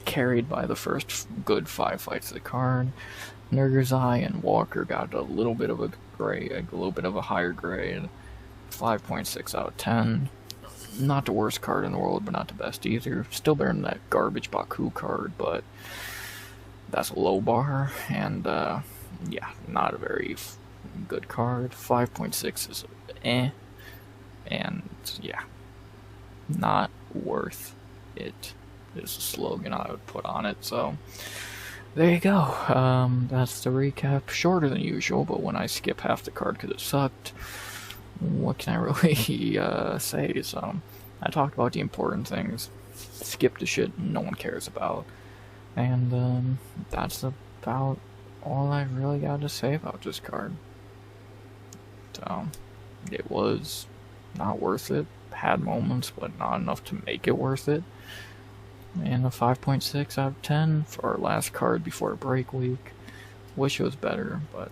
carried by the first good 5 fights of the card. Nurgozhay and Walker got a little bit of a grade, a little bit of a higher grade. 5.6 out of 10. Not the worst card in the world, but not the best either. Still better than that garbage Baku card, but that's a low bar, and yeah, not a very good card. 5.6 is eh, and yeah, not worth it is the slogan I would put on it, so there you go. That's the recap. Shorter than usual, but when I skip half the card because it sucked, what can I really say? So, I talked about the important things, skip the shit no one cares about, and that's about all I really got to say about this card. So, it was not worth it, had moments, but not enough to make it worth it, and a 5.6 out of 10 for our last card before break week. Wish it was better, but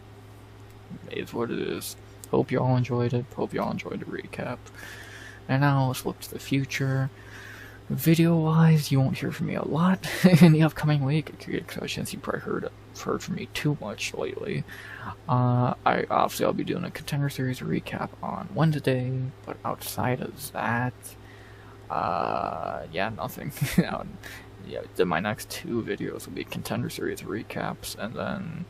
it is what it is. Hope you all enjoyed it. Hope you all enjoyed the recap. And now let's look to the future. Video-wise, you won't hear from me a lot in the upcoming week, since you probably heard from me too much lately. Obviously I'll be doing a Contender Series recap on Wednesday, but outside of that, yeah, nothing. Yeah, my next 2 videos will be Contender Series recaps, and then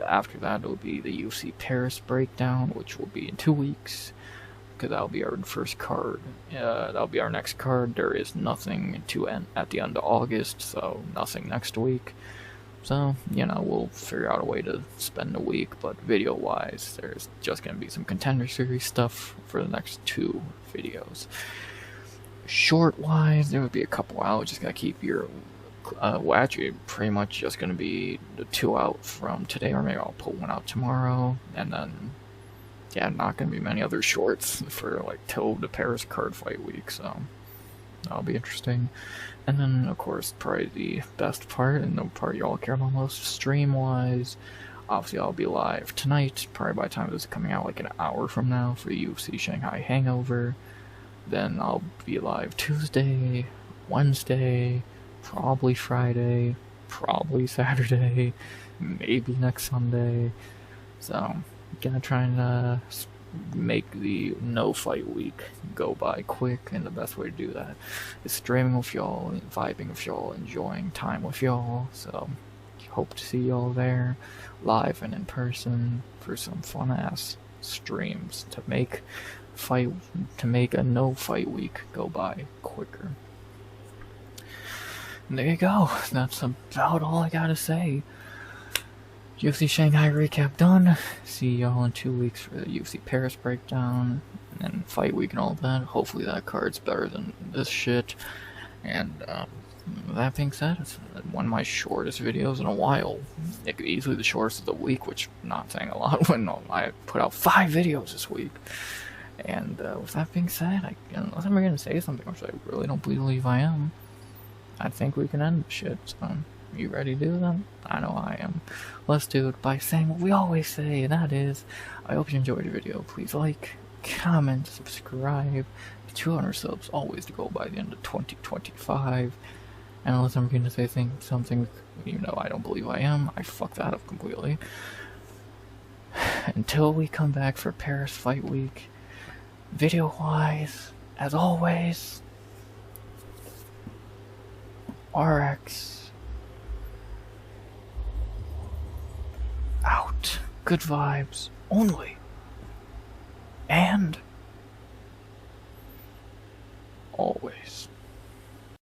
after that it'll be the UFC Paris breakdown, which will be in 2 weeks, because that'll be our first card. That'll be our next card. There is nothing to end at the end of August, so nothing next week. So, you know, we'll figure out a way to spend the week, but video-wise, there's just going to be some Contender Series stuff for the next 2 videos. Short-wise, there would be a couple out. Just gotta keep your... well, actually, pretty much just gonna be the 2 out from today, or maybe I'll put 1 out tomorrow, and then, yeah, not gonna be many other shorts for, like, till the Paris card fight week, so that'll be interesting. And then, of course, probably the best part, and the part you all care about most, stream-wise, obviously I'll be live tonight, probably by the time this is coming out, like an hour from now, for UFC Shanghai Hangover. Then I'll be live Tuesday, Wednesday, probably Friday, probably Saturday, maybe next Sunday. So, I'm gonna try and make the no fight week go by quick, and the best way to do that is streaming with y'all, vibing with y'all, enjoying time with y'all. So, hope to see y'all there, live and in person, for some fun ass streams to make a no fight week go by quicker. And there you go. That's about all I gotta say. UFC Shanghai Recap done. See y'all in 2 weeks for the UFC Paris breakdown and fight week and all of that. Hopefully that card's better than this shit. And with that being said, it's one of my shortest videos in a while. It could easily be the shortest of the week, which I'm not saying a lot when I put out 5 videos this week. And with that being said, unless I'm going to say something, which I really don't believe I am, I think we can end the shit. So, you ready to do that? I know I am. Let's do it by saying what we always say, and that is, I hope you enjoyed the video. Please like, comment, subscribe. 200 subs always to go by the end of 2025. And unless I'm going to say something, even though I don't believe I am, I fucked that up completely. Until we come back for Paris Fight Week, video-wise, as always, RX out. good vibes only. And always.